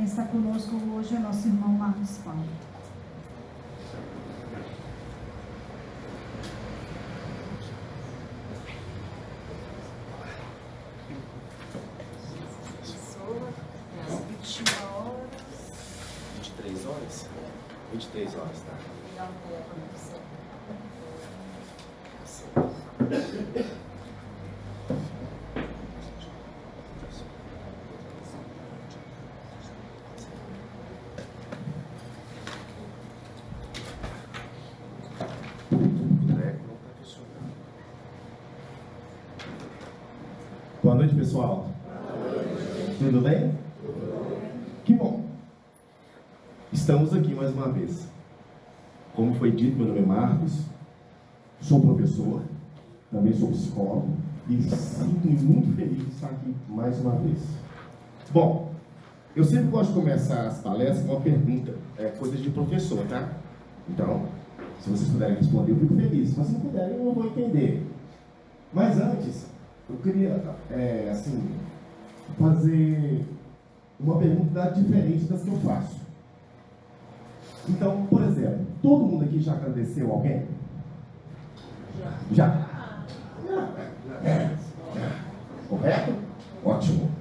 Quem está conosco hoje é nosso irmão Marcos Paulo. Às 21 horas. 23 horas? 23 horas, tá? Dá um telefone para você. Boa noite, pessoal. Tudo bem? Que bom. Estamos aqui mais uma vez. Como foi dito, meu nome é Marcos, sou professor, também sou psicólogo e sinto-me muito feliz de estar aqui mais uma vez. Bom, eu sempre gosto de começar as palestras com uma pergunta, coisas de professor, tá? Então, se vocês puderem responder, eu fico feliz. Se vocês não puderem, eu não vou entender. Mas antes, eu queria, fazer uma pergunta diferente das que eu faço. Então, por exemplo, todo mundo aqui já agradeceu alguém? Já? Correto? Ótimo.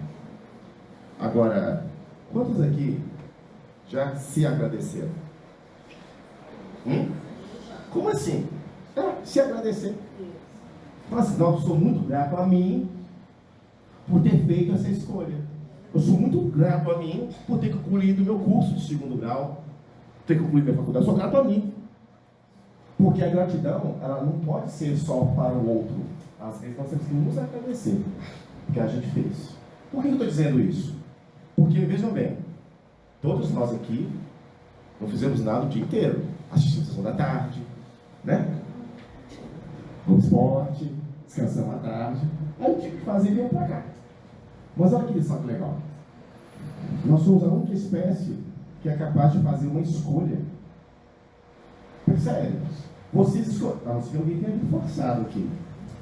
Agora, quantos aqui já se agradeceram? Como assim? Se agradecer. Fala assim, não, eu sou muito grato a mim por ter feito essa escolha. Eu sou muito grato a mim por ter concluído meu curso de 2º grau, ter concluído minha faculdade. Eu sou grato a mim. Porque a gratidão, ela não pode ser só para o outro. Às vezes nós temos que nos agradecer o que a gente fez. Por que eu estou dizendo isso? Porque, vejam bem, todos nós aqui não fizemos nada o dia inteiro. Assistimos a sessão da tarde, né? No esporte, descansamos à tarde. Aí eu tive que fazer e veio para cá. Mas olha que lição que legal. Nós somos a única espécie que é capaz de fazer uma escolha. Sério. Vocês escolhem. A não ser que alguém tenha me forçado aqui.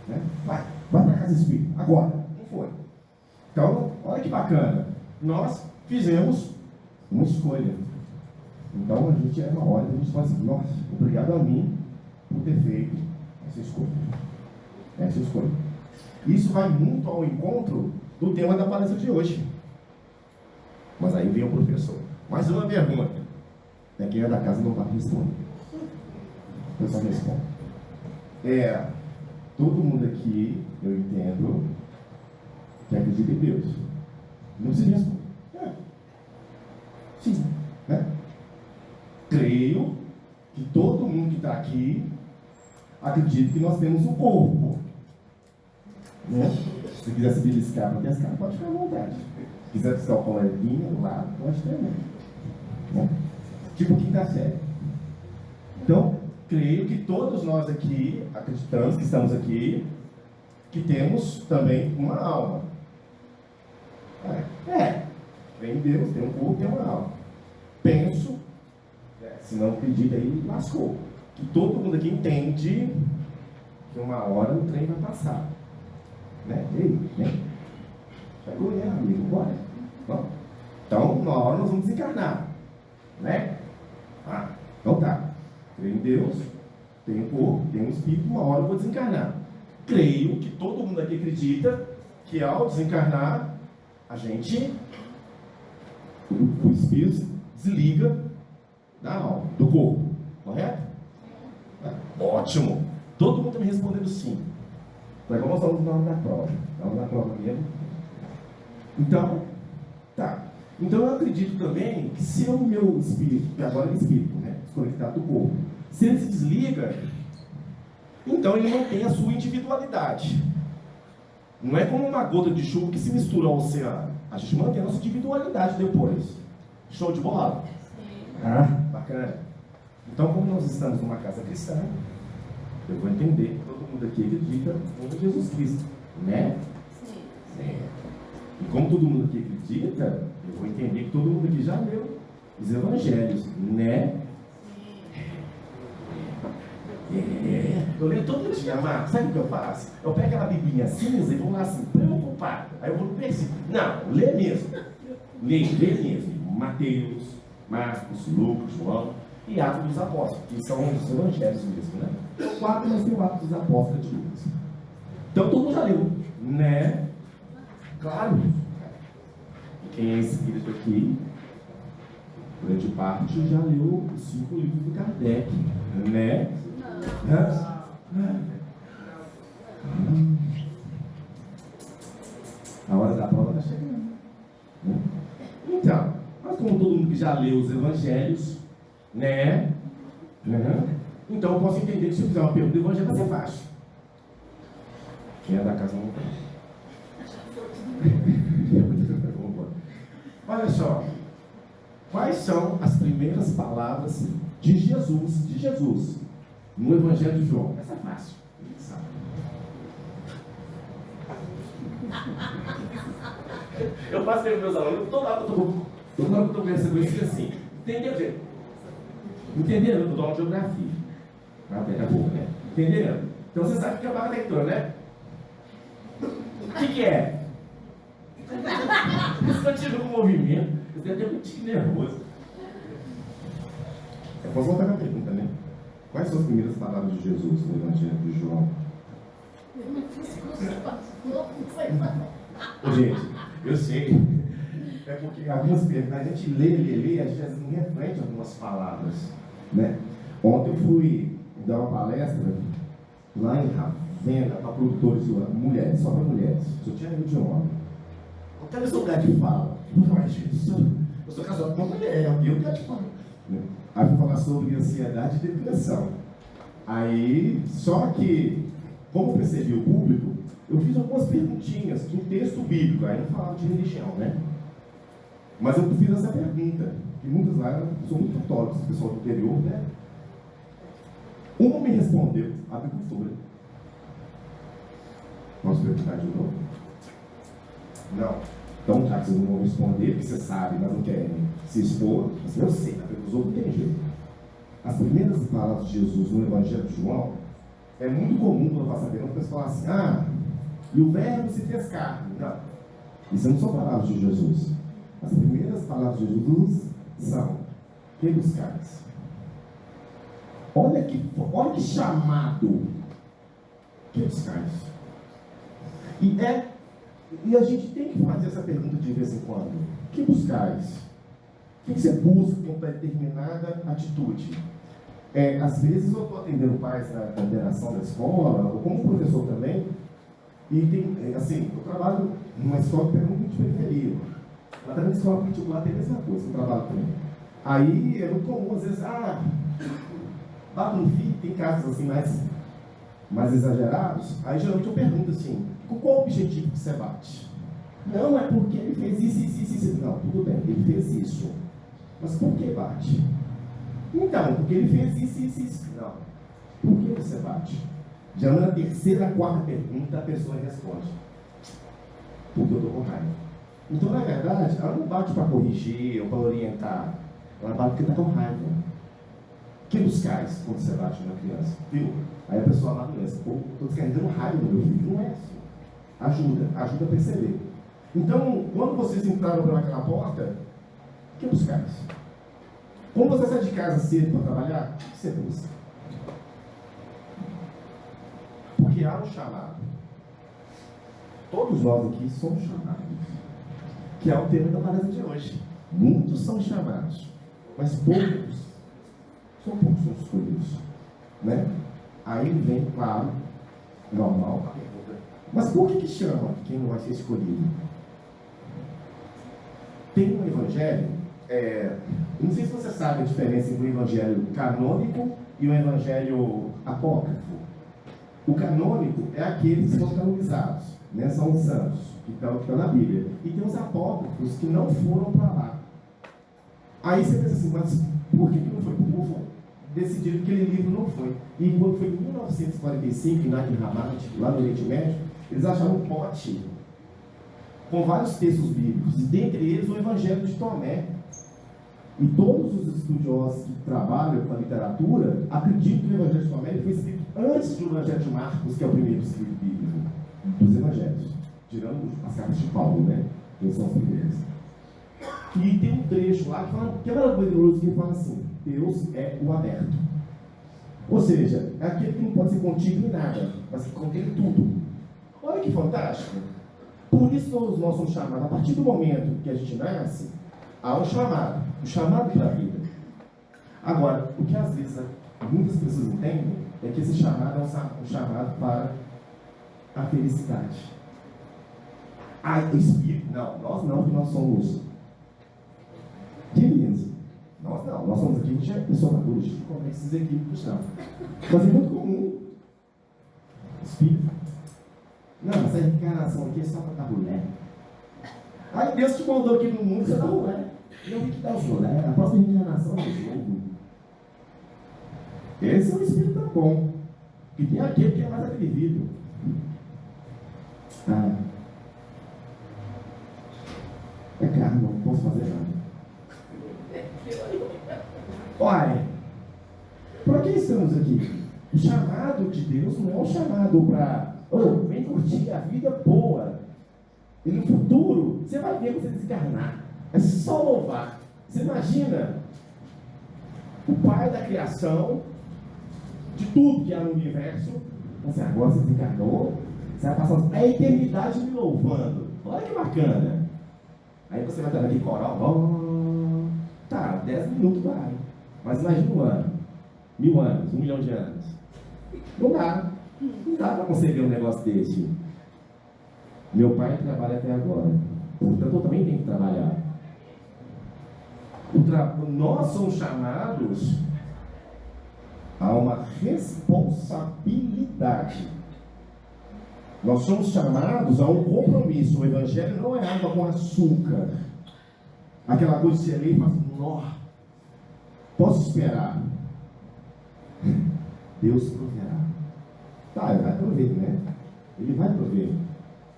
Né? Vai para casa espírita. Agora. Não foi. Então, olha que bacana. Nós fizemos uma escolha. Então, a gente é uma hora que a gente fala assim, nossa, obrigado a mim por ter feito essa escolha. Essa escolha. Isso vai muito ao encontro do tema da palestra de hoje. Mas aí vem o professor. Mais uma pergunta. Quem é da casa não vai responder. Eu só respondo. Todo mundo aqui, eu entendo, que acredita em Deus. Não se responde. Sim. Né? Creio que todo mundo que está aqui acredita que nós temos um corpo. Né? Se você quiser se beliscar para as caras, pode ficar à vontade. Se quiser piscar o coleguinha lá, pode também. Né? Tipo quinta série. Então, creio que todos nós aqui acreditamos que estamos aqui, que temos também uma alma. Vem Deus, tem um corpo, tem uma alma. Penso, se não acredita aí, lascou. Que todo mundo aqui entende que uma hora o trem vai passar. Né? Ei, né? Chegou, né, amigo? Bora. Bom, então, uma hora nós vamos desencarnar. Né? Então tá. Creio em Deus, tem um corpo, tem um espírito, uma hora eu vou desencarnar. Creio que todo mundo aqui acredita que ao desencarnar, a gente, o espírito desliga da alma, do corpo. Correto? Ótimo. Todo mundo está me respondendo sim. Mas vamos falar do nome da prova. Nome da prova mesmo. Então, tá. Então eu acredito também que se o meu espírito, que agora é espírito, né, desconectado do corpo, se ele se desliga, então ele mantém a sua individualidade. Não é como uma gota de chuva que se mistura ao oceano. A gente mantém a nossa individualidade depois. Show de bola? Bacana. Então, como nós estamos numa casa cristã, eu vou entender que todo mundo aqui acredita em Jesus Cristo. Né? Sim. E como todo mundo aqui acredita, eu vou entender que todo mundo aqui já leu os evangelhos. Né? Eu leio todo dia, Marcos. Sabe o que eu faço? Eu pego aquela biblinha cinza e vou lá assim, preocupado. Aí eu vou no versículo. Não, lê mesmo. Lê mesmo. Mateus, Marcos, Lucas, João e Atos dos Apóstolos, que são os evangelhos mesmo, né? Então, 4 nós temos o Atos dos Apóstolos de Lucas. Então, todo mundo já leu, né? Claro. Quem é espírito aqui, grande parte já leu os 5 livros do Kardec, né? A hora da prova está chegando. Né? Então, mas como todo mundo que já leu os evangelhos, né? Então eu posso entender que se eu fizer uma pergunta do evangelho vai ser fácil. Quem é da casa não tem. Olha só. Quais são as primeiras palavras de Jesus, no Evangelho de João? Essa é fácil. Sabe? Eu faço para os meus alunos, toda hora que eu estou conversando com eles, assim, entendeu, gente? Entenderam? Eu dou aula de geografia. Daqui a pouco, né? Entenderam? Então você sabe o que é a barra tectônica, né? O que é? Isso continua com o movimento. Você deve ter um tique nervoso. Eu posso voltar na pergunta, né? Quais são as primeiras palavras de Jesus no Evangelho de João? Gente, eu sei. É porque algumas perguntas, a gente lê, a gente às vezes não reflete algumas palavras, né? Ontem eu fui dar uma palestra lá em Ravena para produtores de mulheres, só para mulheres. Só tinha eu de homem. Não tem esse lugar de fala. Eu sou casado com uma mulher, eu tenho lugar de fala. Aí eu vou falar sobre ansiedade e depressão. Aí, só que, como eu percebi o público, eu fiz algumas perguntinhas do texto bíblico, aí não falava de religião, né? Mas eu fiz essa pergunta, que muitos lá são muito católicos, pessoal do interior, né? Uma me respondeu, agricultura. Posso perguntar de novo? Não. Então, já que vocês não vão responder, porque vocês sabem, mas não querem se expor, assim, eu sei, os outros não tem jeito. As primeiras palavras de Jesus no Evangelho de João, é muito comum quando eu faço a pergunta, as pessoas falam assim, e o verbo se fez carne. Não. Isso não são palavras de Jesus. As primeiras palavras de Jesus são, que buscais? Olha que chamado. Que buscais? E a gente tem que fazer essa pergunta de vez em quando. O que buscais? O que você busca com determinada atitude? Às vezes eu estou atendendo pais na coordenação da escola, ou como professor também, e tem, assim, eu trabalho numa escola que tem muito de periferia. Lá também na escola particular tem a mesma coisa, eu trabalho também. Aí é muito comum, às vezes, bato no filho, tem casos assim mais exagerados, aí geralmente eu pergunto assim, com qual objetivo que você bate? Não, é porque ele fez isso. Não, tudo bem, ele fez isso. Mas por que bate? Então, porque ele fez isso. Não. Por que você bate? Já na terceira, quarta pergunta, a pessoa responde. Porque eu estou com raiva. Então, na verdade, ela não bate para corrigir ou para orientar. Ela bate porque está com raiva. Que buscais quando você bate numa criança? Viu? Aí a pessoa lá não é assim, estou descarregando raiva no meu filho. Não é assim. Ajuda a perceber. Então, quando vocês entraram pelaquela porta, que buscais? Quando você sai de casa cedo para trabalhar, o que você busca? Porque há um chamado. Todos nós aqui somos chamados. Que é o tema da palestra de hoje. Muitos são chamados, mas poucos são escolhidos. Né? Aí vem, claro, normal, a pergunta. Mas por que chama quem não vai ser escolhido? Tem um evangelho, não sei se você sabe a diferença entre o evangelho canônico e o evangelho apócrifo. O canônico é aqueles que são canonizados, né? São os santos, que estão na Bíblia. E tem os apócrifos que não foram para lá. Aí você pensa assim, mas por que não foi? Porque não foi. Decidiram que aquele livro não foi. E quando foi em 1945, em Ramat, lá no Oriente Médio, eles acharam um pote com vários textos bíblicos, e dentre eles o Evangelho de Tomé. E todos os estudiosos que trabalham com a literatura acreditam que o Evangelho de Tomé foi escrito antes do Evangelho de Marcos, que é o primeiro escrito bíblico dos Evangelhos, tirando as cartas de Paulo, né? Que são as primeiras. E tem um trecho lá que fala, que é maravilhoso, que fala assim: Deus é o aberto. Ou seja, é aquele que não pode ser contido em nada, mas que contém tudo. Olha que fantástico. Por isso todos nós somos chamados. A partir do momento que a gente nasce, há um chamado para a vida. Agora, o que às vezes muitas pessoas entendem é que esse chamado é um chamado para a felicidade. O Espírito, não, nós não, porque nós somos divinos. Nós não, nós somos aqui, a gente é pessoa madura, a gente não comete esses equívocos, não. Mas é muito comum. Espírito. Não, essa reencarnação aqui é só para dar mulher. Aí Deus te mandou aqui no mundo, você dá mulher. Eu vi que dá mulher. A próxima reencarnação é o jogo. Esse é o Espírito bom. E tem aquele que é mais atrevido. É carne, não posso fazer nada. Olha, para que estamos aqui? O chamado de Deus não é um chamado para vem curtir a vida boa. E no futuro, você vai ver você desencarnar. É só louvar. Você imagina o Pai da criação, de tudo que há no universo. Você agora você desencarnou, você vai passar a eternidade me louvando. Olha que bacana. Aí você vai estar aqui coral. Tá, 10 minutos vai. Mas imagina um ano, 1000 anos, 1 milhão de anos. Não dá. Não dá para conceber um negócio desse. Meu pai trabalha até agora. Portanto, eu também tenho que trabalhar. Nós somos chamados a uma responsabilidade. Nós somos chamados a um compromisso. O Evangelho não é água com açúcar. Aquela coisa que você lê e fala assim, nó, posso esperar. Deus proverá. Tá, ele vai prover, né? Ele vai prover.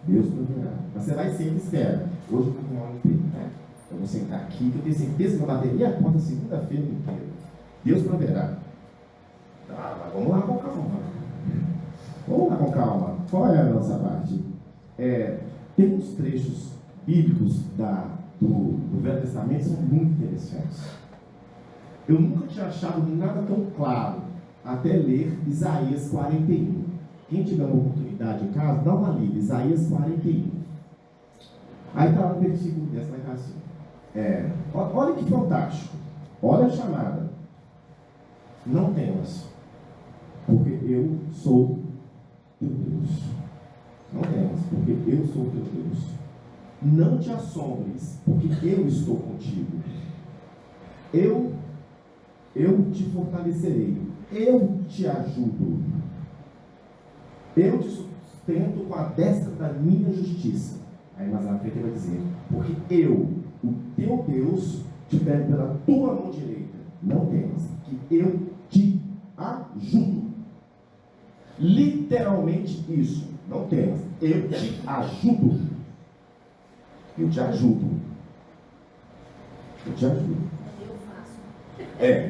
Deus proverá. Mas você vai sempre espera. Hoje eu vou tomar um emprego, né? Eu vou sentar aqui, que eu tenho certeza que a bateria acorda segunda-feira inteira. Deus proverá. Tá, mas vamos lá com calma. Vamos lá com calma. Qual é a nossa parte? Tem uns trechos bíblicos do Velho Testamento que são muito interessantes. Eu nunca tinha achado nada tão claro até ler Isaías 41. Quem tiver uma oportunidade em casa, dá uma lida, Isaías 41. Aí está no versículo 10, vai estar assim. Olha que fantástico. Olha a chamada. Não temas, porque eu sou teu Deus. Não temas, porque eu sou teu Deus. Não te assombres, porque eu estou contigo. Eu te fortalecerei. Eu te ajudo. Eu te sustento com a destra da minha justiça. Aí mais na frente ele vai dizer, porque eu, o teu Deus, te pego pela tua mão direita. Não temas, que eu te ajudo. Literalmente isso. Não temas, eu te ajudo. Eu te ajudo. Eu te ajudo. Eu faço.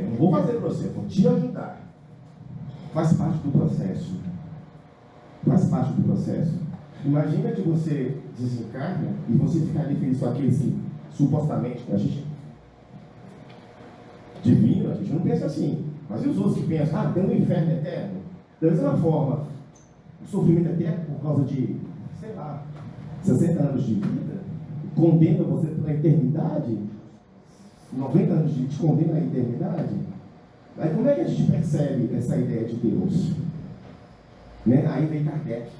Não vou fazer para você, vou te ajudar. Faz parte do processo. Faz parte do processo. Imagina que você desencarna e você ficar ali feliz com aqueles que supostamente a gente divino, a gente não pensa assim. Mas e os outros que pensam, tem um inferno eterno? Da mesma forma, o sofrimento eterno por causa de, 60 anos de vida, condena você para a eternidade, 90 anos de te condena à eternidade. Aí como é que a gente percebe essa ideia de Deus? Aí vem Kardec.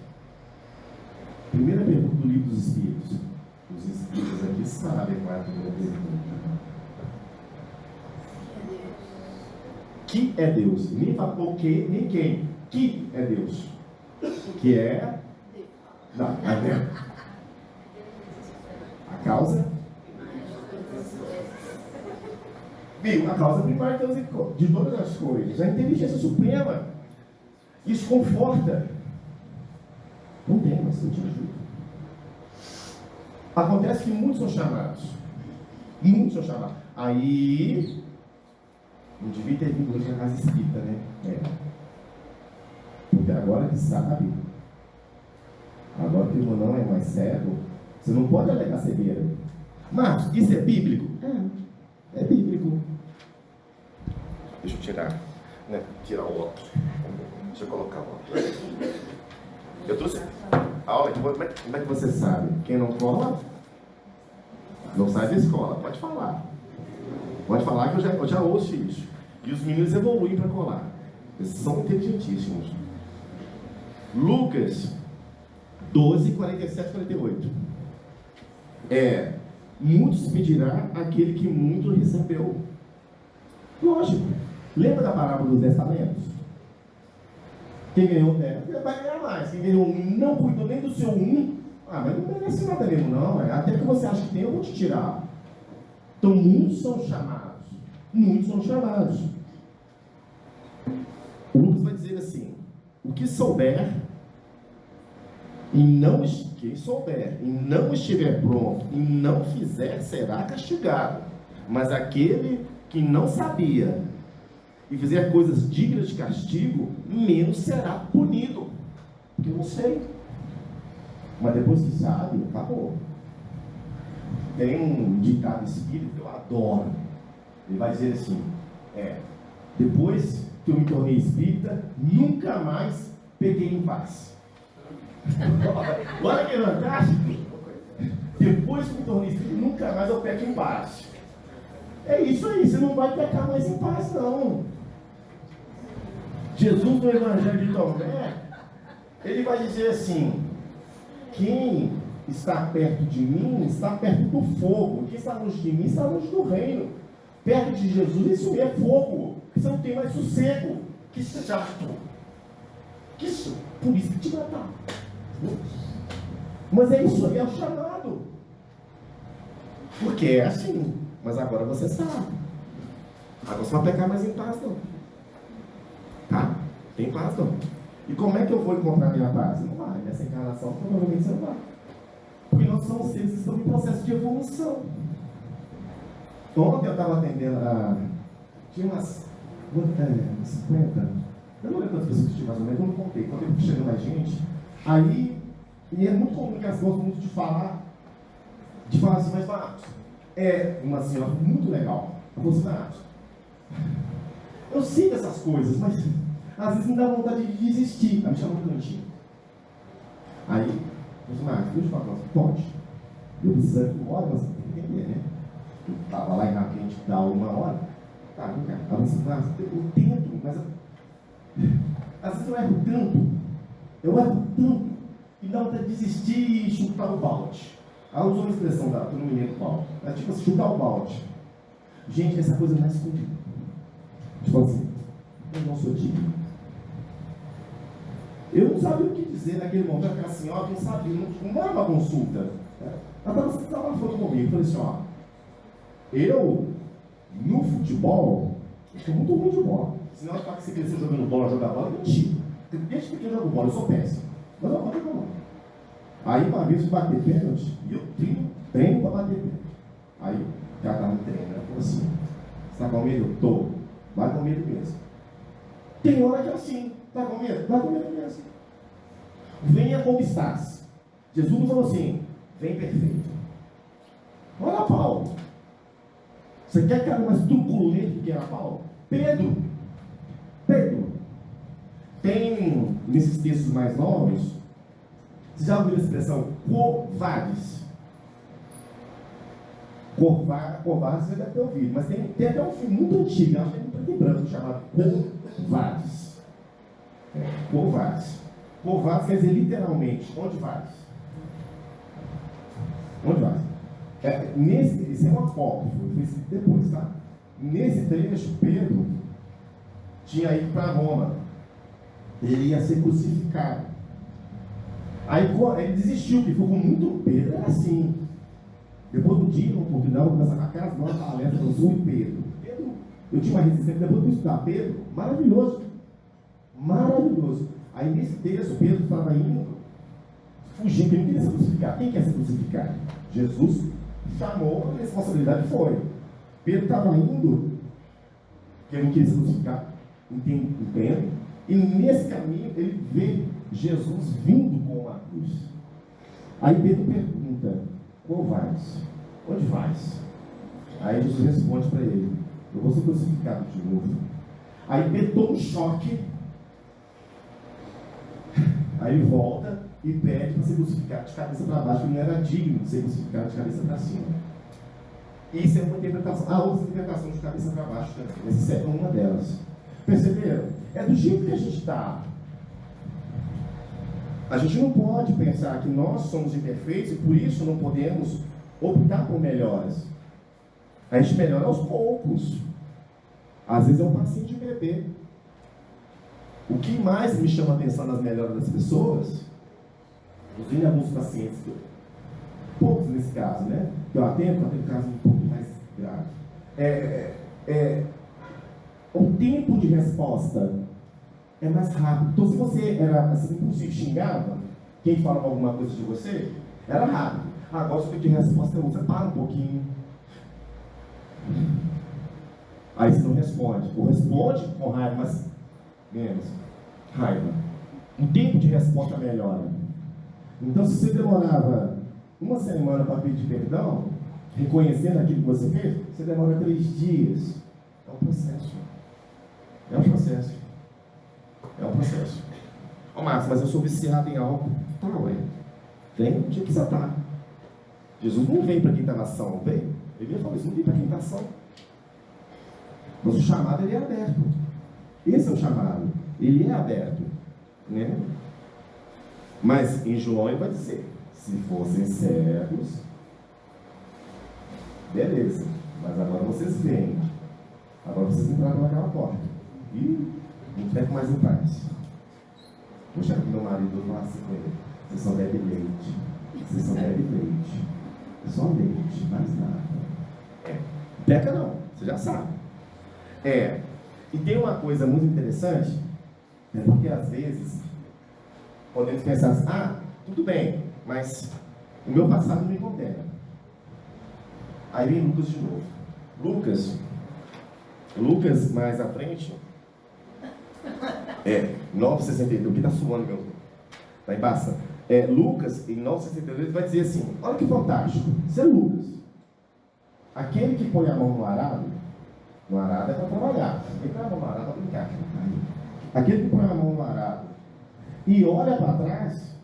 Primeira pergunta do Livro dos Espíritos. Os Espíritos aqui sabem qual é a primeira pergunta. Que é Deus? Nem falou que, nem quem. Que é Deus? Que é... Não, tá vendo? A causa? Viu? A causa primária de todas as coisas. A inteligência suprema. Isso conforta. Não tem, mas eu te ajudo. Acontece que muitos são chamados. Muitos são chamados. Aí, não devia ter vindo hoje na casa espírita, né? Porque agora que sabe, agora que o irmão não é mais cego, você não pode alegar cegueira. Marcos, isso é bíblico? É bíblico. Deixa eu tirar, né? Tirar o óculos. Deixa eu colocar o óculos. Eu trouxe a aula de como é que você sabe? Quem não cola, não sai da escola. Pode falar. Pode falar que eu já ouço isso. E os meninos evoluem para colar. Eles são inteligentíssimos. Lucas 12, 47, 48. Muitos pedirá aquele que muito recebeu. Lógico. Lembra da parábola dos 10 talentos? Quem ganhou 10 vai ganhar mais. Quem ganhou 1 não cuidou nem do seu 1. Mas não merece nada mesmo, não. Até que você acha que tem, eu vou te tirar. Então, muitos são chamados. Muitos são chamados. O Lucas vai dizer assim: o que souber quem souber e não estiver pronto e não fizer, será castigado. Mas aquele que não sabia e fizer coisas dignas de castigo, menos será punido. Porque eu não sei. Mas depois que sabe, acabou. Tem um ditado espírita que eu adoro. Ele vai dizer assim: depois que eu me tornei espírita, nunca mais peguei em paz. Olha que fantástico. Depois que eu me tornei espírita, nunca mais eu peco em paz. É isso aí, você não vai pecar mais em paz, não. Jesus, no Evangelho de Tomé, ele vai dizer assim: quem está perto de mim está perto do fogo. Quem está longe de mim está longe do reino. Perto de Jesus, isso é fogo. Você não tem mais sossego. Que chato. Que isso? Por isso que te matar. Mas é isso aí, é o chamado. Porque é assim. Mas agora você sabe. Agora você não vai pecar mais em paz, não. Tá? Tem paz, não. E como é que eu vou encontrar minha paz? Não vai. Nessa encarnação, provavelmente você não vai. Porque nós somos seres que estão em processo de evolução. Ontem eu estava atendendo tinha umas 50. Eu não lembro quantas pessoas que tinha mais ou menos, eu não contei. Quando eu fui chegando mais gente, aí, e é muito comum que elas gostam muito de falar assim, mas Marcos, uma senhora muito legal. Ela falou assim: Marcos, eu sei dessas coisas, mas às vezes me dá vontade de desistir. Ela me chamou no cantinho. Aí, eu disse: Marcos, deixa eu falar, pode. Eu precisava ir embora, mas tem que entender, né? Eu estava lá na frente da 1 hora. Tá, não quero. Ela disse: Marcos, eu tento, mas às vezes eu erro tanto, e dá vontade de desistir e chutar o balde. Ela usou uma expressão eu não me lembro qual. É tipo assim, chutar o balde. Gente, essa coisa não é escondida. Tipo assim, eu não sou digno. Eu não sabia o que dizer naquele momento. Aquela senhora não sabia, não dava uma consulta. Ela estava falando comigo. Eu falei assim: ó, eu, no futebol, eu sou muito ruim de bola. Senão eu falo que você cresceu jogando bola, jogar bola, é mentira. Desde pequeno eu jogo bola, eu sou péssimo. Mas eu vou jogar bola. Aí uma vez eu bater pênalti, e eu treino para bater pênalti. Aí o cara estava me treinando, ela falou assim: você está com medo? Eu tô. Vai com medo mesmo. Tem hora que é assim: está com medo? Vai com medo mesmo. Venha conquistar-se. Jesus não falou assim: vem perfeito. Olha Paulo. Você quer cara mais truculento que era Paulo? Pedro. Tem nesses textos mais novos, você já ouviu a expressão covardes? Covardes você deve ter ouvido, mas tem até um filme muito antigo, acho que é em preto e branco, chamado Covardes. Covardes. Covardes quer dizer literalmente, onde vais? Onde vais? Esse é um apócrifo, eu fiz depois, tá? Nesse trecho, Pedro tinha ido para Roma. Ele ia ser crucificado. Aí ele desistiu, porque ficou muito Pedro. Era assim. Depois do dia, uma oportunidade, eu começar a marcar as nossas palestras do Sul e Pedro. Eu tinha uma resistência, depois de estudar Pedro, maravilhoso. Maravilhoso. Aí nesse texto, Pedro estava indo, fugindo, porque ele não queria ser crucificado. Quem quer ser crucificado? Jesus chamou, a responsabilidade foi. Pedro estava indo, porque ele não queria ser crucificado, entendo. E nesse caminho ele vê Jesus vindo com uma cruz. Aí Pedro pergunta: qual vais? Onde vais? Aí Jesus responde para ele: eu vou ser crucificado de novo. Aí Pedro toma um choque. Aí ele volta e pede para ser crucificado de cabeça para baixo, porque não era digno de ser crucificado de cabeça para cima. Isso é uma interpretação. Há outras interpretações de cabeça para baixo também. Essa é uma delas. Perceberam? É do jeito que a gente está. A gente não pode pensar que nós somos imperfeitos e por isso não podemos optar por melhoras. A gente melhora aos poucos. Às vezes é um passinho de bebê. O que mais me chama a atenção nas melhoras das pessoas, inclusive alguns pacientes, poucos nesse caso, né? Que eu atendo casos um pouco mais graves. O tempo de resposta é mais rápido. Então, se você era assim, impulsivo, xingava, quem falava alguma coisa de você, era rápido. Agora, o tempo de resposta é você para um pouquinho. Aí você não responde. Ou responde com raiva, mas menos raiva. O tempo de resposta melhora. Então, se você demorava uma semana para pedir perdão, reconhecendo aquilo que você fez, você demora 3 dias. É um processo. É um processo. É um processo. Ô Márcio, mas eu sou viciado em álcool. Tá, ué. Vem o dia que você está. Jesus não veio para quem está na ação, não veio? Ele falou isso, não veio para quem está na ação. Mas o chamado, ele é aberto. Esse é o chamado. Ele é aberto. Né? Mas em João ele vai dizer, se fossem cegos, beleza. Mas agora vocês veem. Agora vocês entraram naquela porta. E não fica mais em paz. Vou chegar com meu marido e falar assim com ele: vocês só bebem leite. Vocês só bebem leite. Só leite, mais nada. Peca não, você já sabe. E tem uma coisa muito interessante, porque às vezes podemos pensar assim: tudo bem, mas o meu passado não me condena. Aí vem Lucas de novo. Lucas mais à frente, 9,62, o que está suando meu? Está embaçado. Lucas, em 9,62, ele vai dizer assim: olha que fantástico, isso é Lucas. Aquele que põe a mão no arado é para trabalhar. Ele põe a mão no arado é para brincar. Aquele que põe a mão no arado e olha para trás,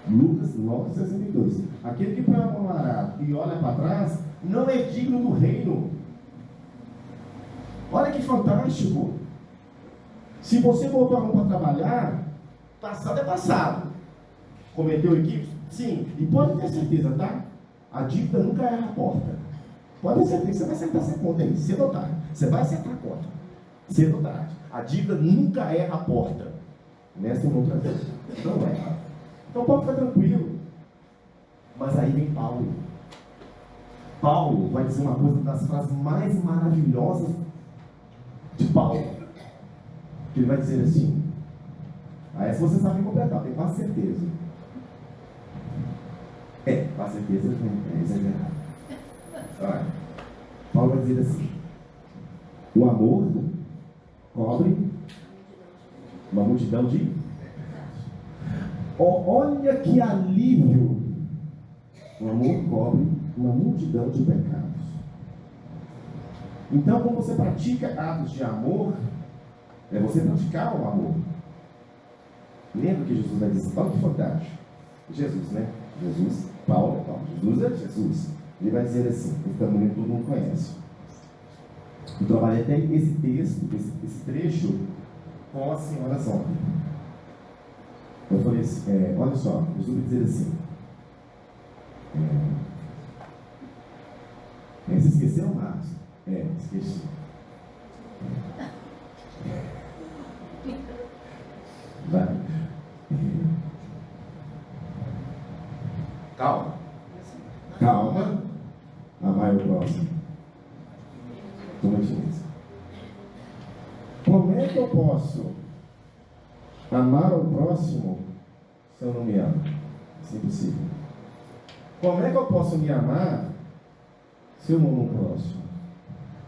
Lucas 9,62. Aquele que põe a mão no arado e olha para trás não é digno do reino. Olha que fantástico. Se você botou a mão para trabalhar, passado é passado. Cometeu equívoco? Sim. E pode ter certeza, tá? A dívida nunca erra a porta. Pode ter certeza que você vai acertar essa conta aí, cedo ou tarde. Você vai acertar a conta, cedo ou tarde. A dívida nunca erra a porta. Nessa ou outra vez. Não erra. Então pode ficar tranquilo. Mas aí vem Paulo. Paulo vai dizer uma coisa das frases mais maravilhosas de Paulo. Que ele vai dizer assim. Essa você sabe completar, tenho quase certeza. Quase certeza é exagerado. Olha, Paulo vai dizer assim: o amor cobre uma multidão de... Olha que alívio! O amor cobre uma multidão de pecados. Então, quando você pratica atos de amor, é você praticar o amor. Lembra que Jesus vai dizer: olha que fantástico. Jesus, né? Paulo. Jesus é Jesus. Ele vai dizer assim, que também todo mundo conhece. Eu trabalhei até esse texto, esse trecho, com a senhora ontem. Eu falei assim, olha só, Jesus vai dizer assim. Você esqueceu, Marcos? Esqueci. Vai. Calma. Amar o próximo. Como é que eu posso amar o próximo se eu não me amo? Isso é impossível. Como é que eu posso me amar se eu não amo o próximo?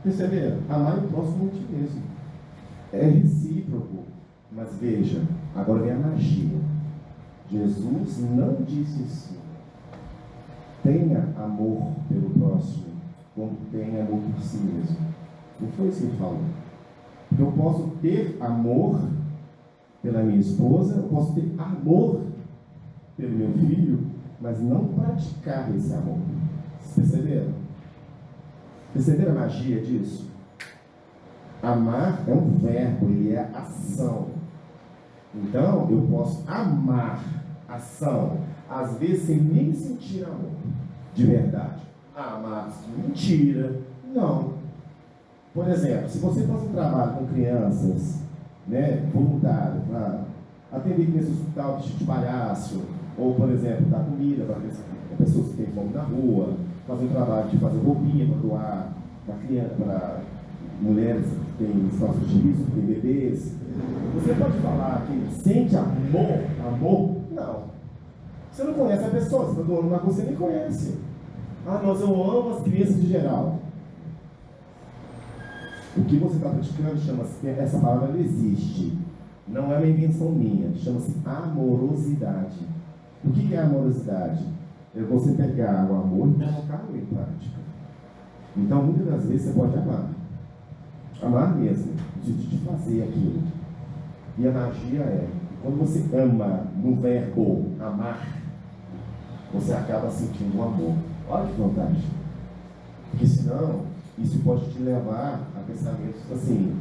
Perceberam? Amar o próximo é ti mesmo. É recíproco. Mas veja, agora vem a magia. Jesus não disse assim: tenha amor pelo próximo, como tenha amor por si mesmo. Não foi isso que ele falou. Porque eu posso ter amor pela minha esposa, eu posso ter amor pelo meu filho, mas não praticar esse amor. Vocês perceberam? Perceberam a magia disso? Amar é um verbo, ele é ação. Então, eu posso amar, ação, às vezes sem nem sentir amor, de verdade. Amar, mentira, não. Por exemplo, se você faz um trabalho com crianças, né, voluntário, para atender crianças no hospital, vestido de palhaço, ou, por exemplo, dar comida para pessoas que têm fome na rua, fazer um trabalho de fazer roupinha para doar para mulheres que têm situações de risco, que têm bebês. Você pode falar que sente amor? Não. Você não conhece a pessoa, você está doando uma coisa que você nem conhece. Ah, mas eu amo as crianças de geral. O que você está praticando chama-se, essa palavra não existe. Não é uma invenção minha, chama-se amorosidade. O que é amorosidade? É você pegar o amor e colocá-lo em prática. Então, muitas das vezes você pode amar. Amar mesmo, no sentido de fazer aquilo. E a magia é, quando você ama no verbo amar, você acaba sentindo o amor. Olha que vantagem. Porque senão, isso pode te levar a pensamentos assim,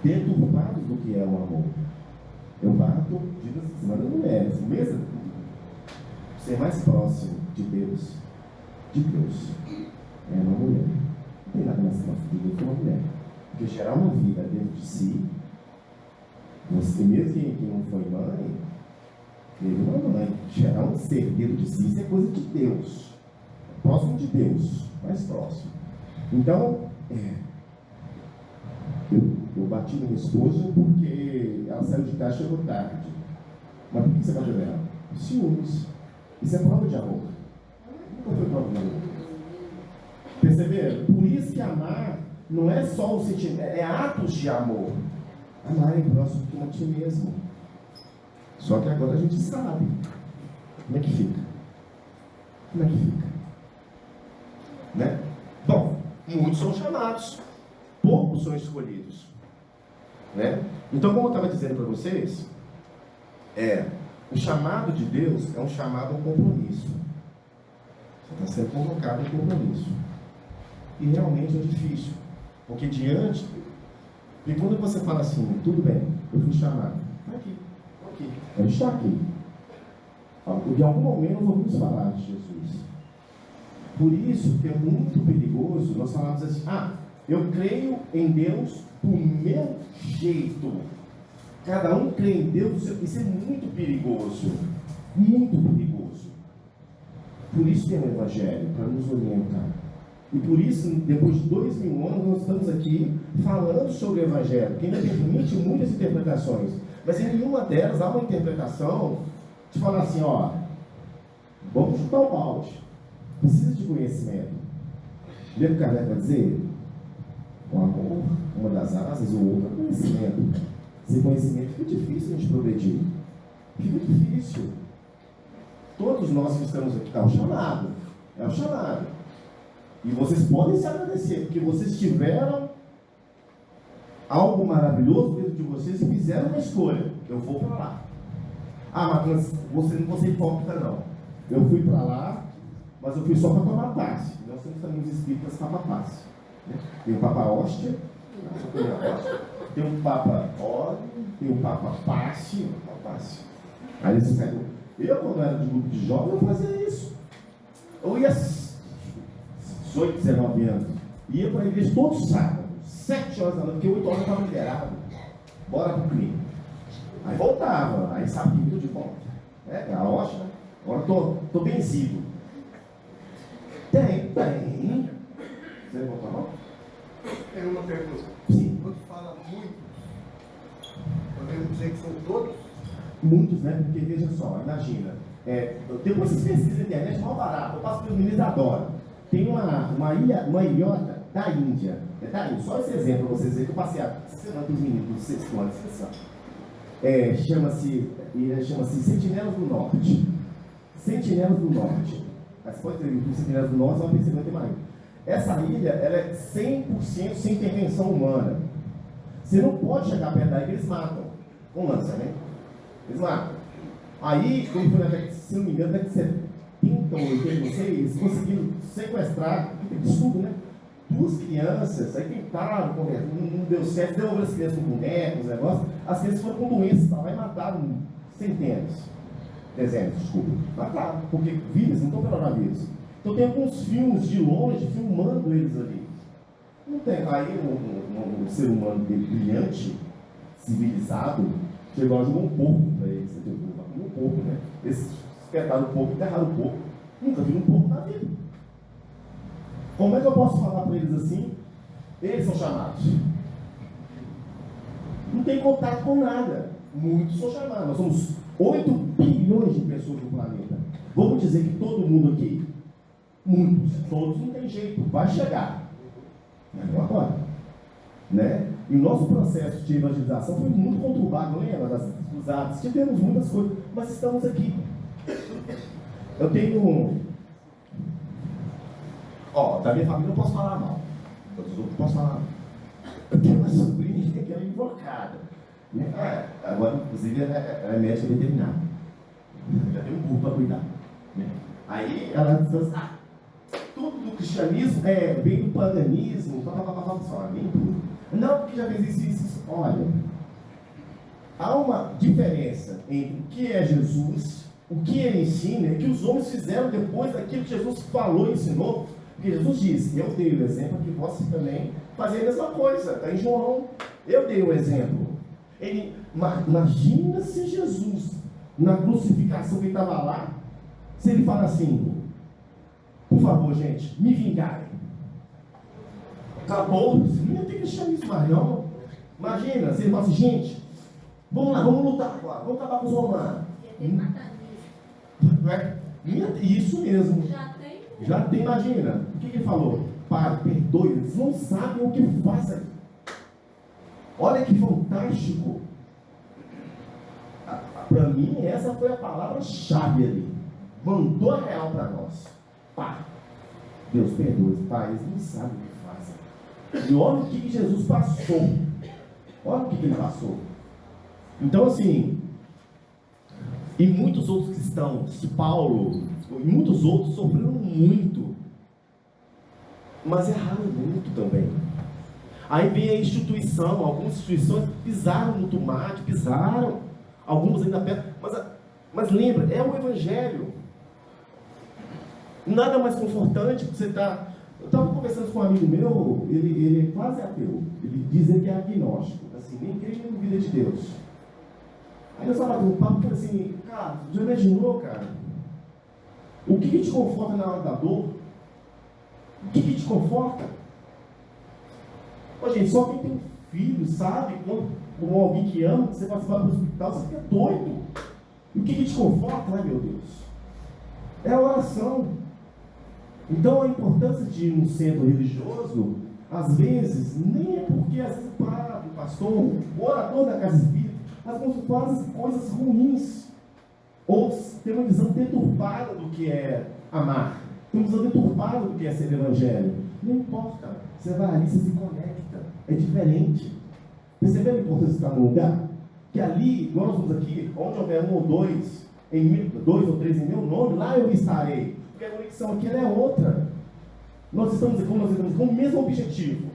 deturpados do que é o amor. Eu bato, digo assim, mas não é, mesmo ser mais próximo de Deus, é uma mulher. Não tem nada mais próximo de Deus que uma mulher. Porque gerar uma vida dentro de si, você mesmo que não foi mãe, teve uma mãe. Gerar um ser dentro de si, isso é coisa de Deus. Próximo de Deus, mais próximo. Então, eu bati na minha esposa porque ela saiu de casa e chegou tarde. Mas por que você bateu nela? Ciúmes. Isso é prova de amor. Nunca foi prova de amor. Perceberam? Por isso que amar não é só o sentimento, é atos de amor. Amar é próximo de ti mesmo. Só que agora a gente sabe. Como é que fica? Como é que fica? Né? Bom, muitos são chamados, poucos são escolhidos. Né? Então, como eu estava dizendo para vocês, o chamado de Deus é um chamado ao compromisso. Você está sendo convocado ao compromisso. E realmente é difícil. Porque e quando você fala assim, tudo bem, eu fui chamado, está aqui, a gente está aqui. De algum momento nós ouvimos falar de Jesus. Por isso que é muito perigoso nós falarmos assim, eu creio em Deus do meu jeito. Cada um crê em Deus, isso é muito perigoso. Muito perigoso. Por isso tem o Evangelho, para nos orientar. E por isso, depois de 2000 anos, nós estamos aqui falando sobre o Evangelho, que ainda permite muitas interpretações. Mas em nenhuma delas há uma interpretação de falar assim, vamos chutar o balde. Precisa de conhecimento. Lembra o que Kardec vai dizer? O amor, uma das asas, o outro é conhecimento. Sem conhecimento fica difícil a gente progredir. Fica difícil. Todos nós que estamos aqui, é o chamado. É o chamado. E vocês podem se agradecer, porque vocês tiveram algo maravilhoso dentro de vocês e fizeram uma escolha. Eu vou para lá. Mas você não foi hipócrita, não. Eu fui para lá, mas eu fui só para tomar passe. Nós temos também os espíritas para passe. Né? Tem o Papa Hóstia, tem o Papa Óleo, tem o Papa Passe. Aí você sai. Eu, quando era de grupo de jovens, eu fazia isso. Eu ia 18, 19 anos. Ia para a igreja todo sábado, 7 horas da noite, porque 8 horas eu estava liberado. Bora para o crime. Aí voltava, aí sabia tudo de volta. A hóstia, agora estou benzido. Tem. Você vai voltar não? Tem uma pergunta. Sim. Quando fala muito, podemos dizer que são todos? Muitos, né? Porque veja só, imagina. Depois vocês pesquisam na internet, mal barato. Eu passo pelos meninos da Dora. Tem uma ilhota da Índia. Só esse exemplo para vocês verem que eu passei a semana dos meninos do sexto ano de inscrição. Chama-se Sentinelas do Norte. Sentinelas do Norte. Mas pode ter o Sentinelas do Norte, ela percebeu até mais. Essa ilha, ela é 100% sem intervenção humana. Você não pode chegar perto daí que eles matam. Com lança, né? Eles matam. Aí, quando foi na década, se não me engano, década de 70 ou 80, não sei, eles conseguiram sequestrar, tudo, né? 2 crianças, aí tentaram, não deu certo, devolveram as crianças com bonecos, negócio. As crianças foram com doenças pra lá e mataram centenas, dezenas, desculpa. Mataram, porque vírus, não estão coronavírus. Então tem alguns filmes de longe filmando eles ali. Não tem. Aí um ser humano brilhante, civilizado, chegou a jogar um porco para eles. Um porco, né? Eles espetaram o porco, enterraram o porco. Nunca viram um porco na vida. Como é que eu posso falar para eles assim? Eles são chamados. Não tem contato com nada. Muitos são chamados. Nós somos 8 bilhões de pessoas no planeta. Vamos dizer que todo mundo aqui, muitos, todos não tem jeito, vai chegar. Mas não agora. Né? E o nosso processo de evangelização foi muito conturbado, lembra? Das cruzadas, tivemos muitas coisas, mas estamos aqui. Eu tenho. Da minha família eu posso falar mal. Dos outros eu posso falar mal. Eu tenho uma sobrinha que é invocada. Agora, inclusive, ela é médica veterinária. Já tem um burro para cuidar. Né? Aí ela diz assim, tudo do cristianismo vem do paganismo, só, nem tudo. Não, porque já fez isso. Olha, há uma diferença entre o que é Jesus, o que ele ensina, e o que os homens fizeram depois daquilo que Jesus falou e ensinou. Porque Jesus disse, eu dei o exemplo que vós também fazem a mesma coisa. Está em João, eu dei o exemplo. Imagina se Jesus, na crucificação que ele estava lá, se ele fala assim, por favor, gente, me vingarem. Acabou, não ia ter cristianismo mais não. Imagina, se ele fala assim, gente, vamos lá, vamos lutar agora, vamos acabar com os romanos. Isso mesmo. Já tem, imagina. O que ele falou? Pai, perdoe, eles não sabem o que fazem. Olha que fantástico. Para mim, essa foi a palavra-chave ali. Mandou a real para nós. Pai, Deus perdoe, pai, eles não sabem o que fazem. E olha o que Jesus passou. Olha o que ele passou. Então, assim, e muitos outros cristãos, Paulo, e muitos outros sofreram muito, mas erraram muito também. Aí vem a instituição, algumas instituições pisaram no tomate, algumas ainda pedem, mas lembra, é o Evangelho. Nada mais confortante que você está. Eu estava conversando com um amigo meu, ele é quase ateu, ele diz que é agnóstico, assim, nem crê nem duvida de Deus. Aí nós falamos um papo e falei assim, cara, já imaginou, cara? O que te conforta na hora da dor? O que te conforta? Ô, gente, só quem tem filho sabe, como alguém que ama, você vai para o hospital, você fica doido. E o que te conforta, né, meu Deus? É a oração. Então a importância de ir num centro religioso, às vezes, nem é porque às vezes o padre, o pastor, o orador da casa espírita, às vezes faz coisas ruins. Ou tem uma visão deturpada do que é amar. Tem uma visão deturpada do que é ser evangelho. Não importa. Você vai ali, você se conecta. É diferente. Percebeu a importância de estar num lugar? Que ali, igual nós estamos aqui, onde houver um ou dois, dois ou três em meu nome, lá eu estarei. Porque a conexão aqui ela é outra. Nós estamos com o mesmo objetivo.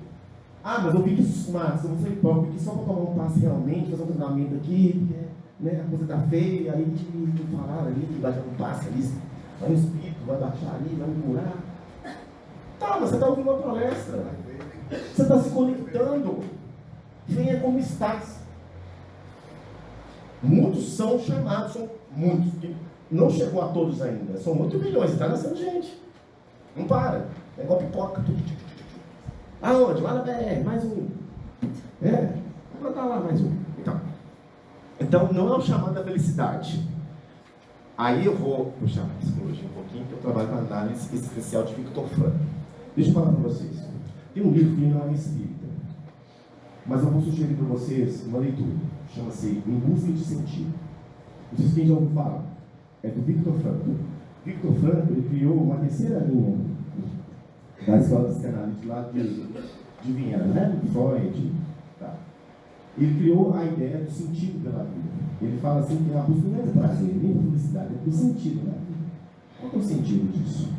Mas eu vi que isso, Marcos, eu vou ser hipócrita, que só para tomar um passe realmente, fazer um treinamento aqui, porque a coisa está feia, aí me falaram ali que vai dar um passe ali, vai no espírito, vai baixar ali, vai me curar. Tá, mas você está ouvindo uma palestra, você está se conectando. Venha como estás. Muitos são chamados, são muitos, que não chegou a todos ainda, são 8 milhões, está nascendo gente. Não para, é igual pipoca. Aonde? Lá na BR, mais um. Vou botar lá mais um. Então não é o chamado da felicidade. Aí eu vou puxar a psicologia um pouquinho, que eu trabalho com análise existencial de Viktor Frankl. Deixa eu falar para vocês. Tem um livro que não é espírita, mas eu vou sugerir para vocês uma leitura. Chama-se Em Busca de Sentido. Não sei se quem já ouviu falar. É do Viktor Frankl. Viktor Frankl, ele criou uma terceira linha da escola psicanalítica lá de Viena, né? Freud. Tá. Ele criou a ideia do sentido pela vida. Ele fala assim que a busca não é do prazer, nem da felicidade, é do sentido da vida. Qual é o sentido disso?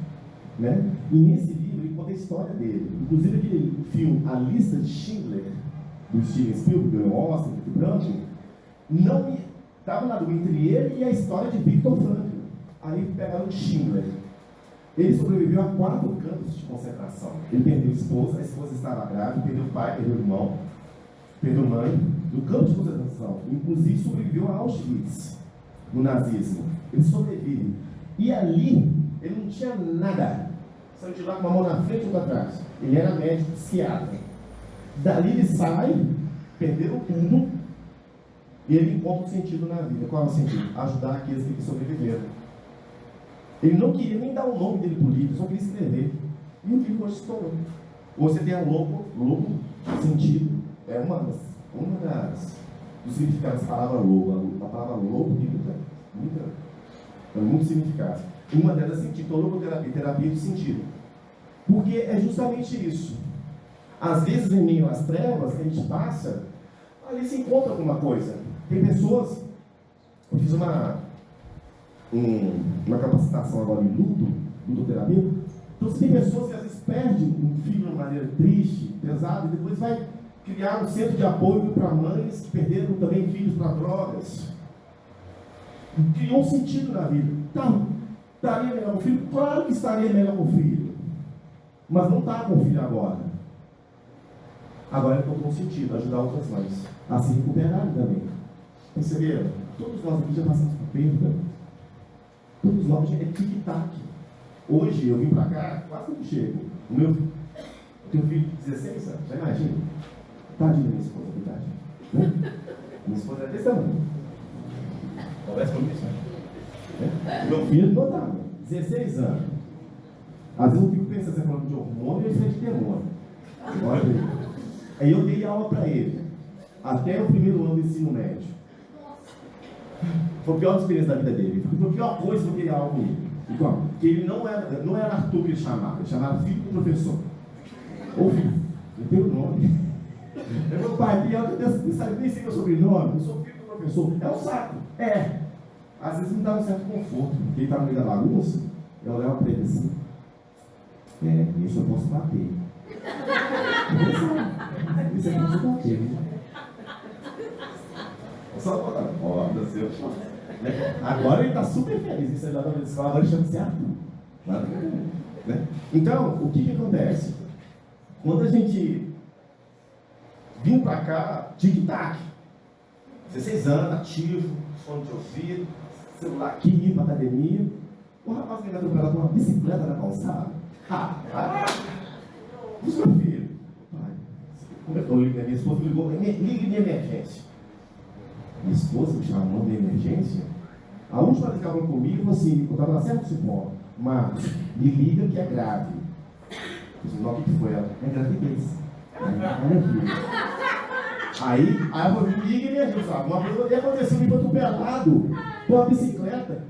Né? E nesse livro ele conta a história dele. Inclusive aquele filme A Lista de Schindler, do Steven Spielberg, ganhou Oscar, do Branco, não estava na dúvida entre ele e a história de Viktor Frankl. Aí pegaram o Schindler. Ele sobreviveu a 4 campos de concentração. Ele perdeu a esposa estava grávida, perdeu o pai, perdeu o irmão, perdeu a mãe, no campo de concentração. Inclusive sobreviveu a Auschwitz, no nazismo. Ele sobrevive. E ali, ele não tinha nada. Saiu de lá com uma mão na frente e outra atrás. Ele era médico, psiquiatra. Dali ele sai, perderam tudo, e ele encontra um sentido na vida. Qual é o sentido? Ajudar aqueles que sobreviveram. Ele não queria nem dar o nome dele para o livro, só queria escrever. E o livro hoje estourou. Você tem a logo, sentido, é uma dos significados da palavra logo. A palavra logo tem muito significado. Uma delas é sentido, então logoterapia, terapia do sentido. Porque é justamente isso. Às vezes, em meio às trevas que a gente passa, ali se encontra alguma coisa. Tem pessoas, eu fiz uma capacitação agora em ludoterapia. Então, tem pessoas que às vezes perdem um filho de uma maneira triste, pesada, e depois vai criar um centro de apoio para mães que perderam também filhos para drogas. Criou um sentido na vida. Então, estaria melhor com o filho? Claro que estaria melhor com o filho. Mas não está com o filho agora. Agora ele encontrou um sentido, ajudar outras mães a se recuperarem também. Perceberam? Todos nós aqui já passamos por perda. Todos nós é tic-tac. Hoje eu vim para cá, quase que chego. Eu tenho um filho de 16 anos, já imagina? Tadinha minha esposa, verdade. Né? Minha esposa é desse tamanho. Conversa comigo, né? Meu filho notável, 16 anos. Às vezes eu fico pensando, você falando de hormônio, isso é de demônio. Olha aí. Aí eu dei aula para ele, até o primeiro ano do ensino médio. Foi a pior experiência da vida dele. Foi a pior coisa que eu dei aula com ele. Porque ele não era Arthur que ele chamava filho do professor. Ou filho, não tem o nome. Eu meu pai, pior que Deus, sabe nem sei meu sobrenome, eu sou filho do professor. É um saco. É. Às vezes me dá um certo conforto, porque ele está no meio da bagunça, eu olhava para ele assim. Isso eu posso bater. Isso eu posso bater, né? Só botar roda, seu. Agora ele está super feliz. Isso é da escola, agora ele chama-se Arthur. Né? Então, o que acontece? Quando a gente vim para cá, tic-tac, 16 anos, ativo, fone de ouvido, celular aqui, ir para academia. O rapaz me atropelado com uma bicicleta na calçada. Diz meu filho, pai, como é que eu ligo? Minha esposa me ligou, ligue de emergência. Minha esposa me chamou de emergência. A última vez que ela falou comigo, assim, eu estava na certa Cipó, Marcos, me liga que é grave. Eu disse, não, o que foi? Ela, é gravidez. Aí ela falou, me liga e me ajuda. Uma coisa aconteceu, me foi atropelado com uma bicicleta.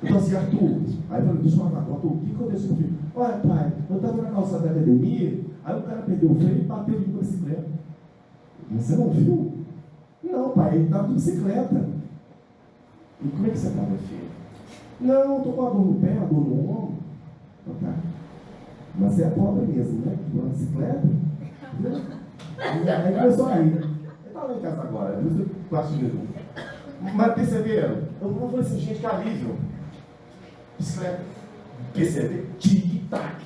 Então assim, Arthur, aí eu falei, deixa eu falar, Arthur, o que aconteceu com o filho? Olha, pai, eu estava na calçada da academia, aí o cara perdeu o freio e bateu de bicicleta. Você não viu? Não, pai, ele estava de bicicleta. E como é que você está, meu filho? Não, estou com a dor no pé, a dor no ombro. Tá. Mas você é pobre mesmo, né? Com a bicicleta. Aí começou a rir. Ele está lá em casa agora, por isso eu acho mesmo. Mas perceberam? Eu falei assim, gente, que alívio. Bicicleta. Percebe? Tic-tac.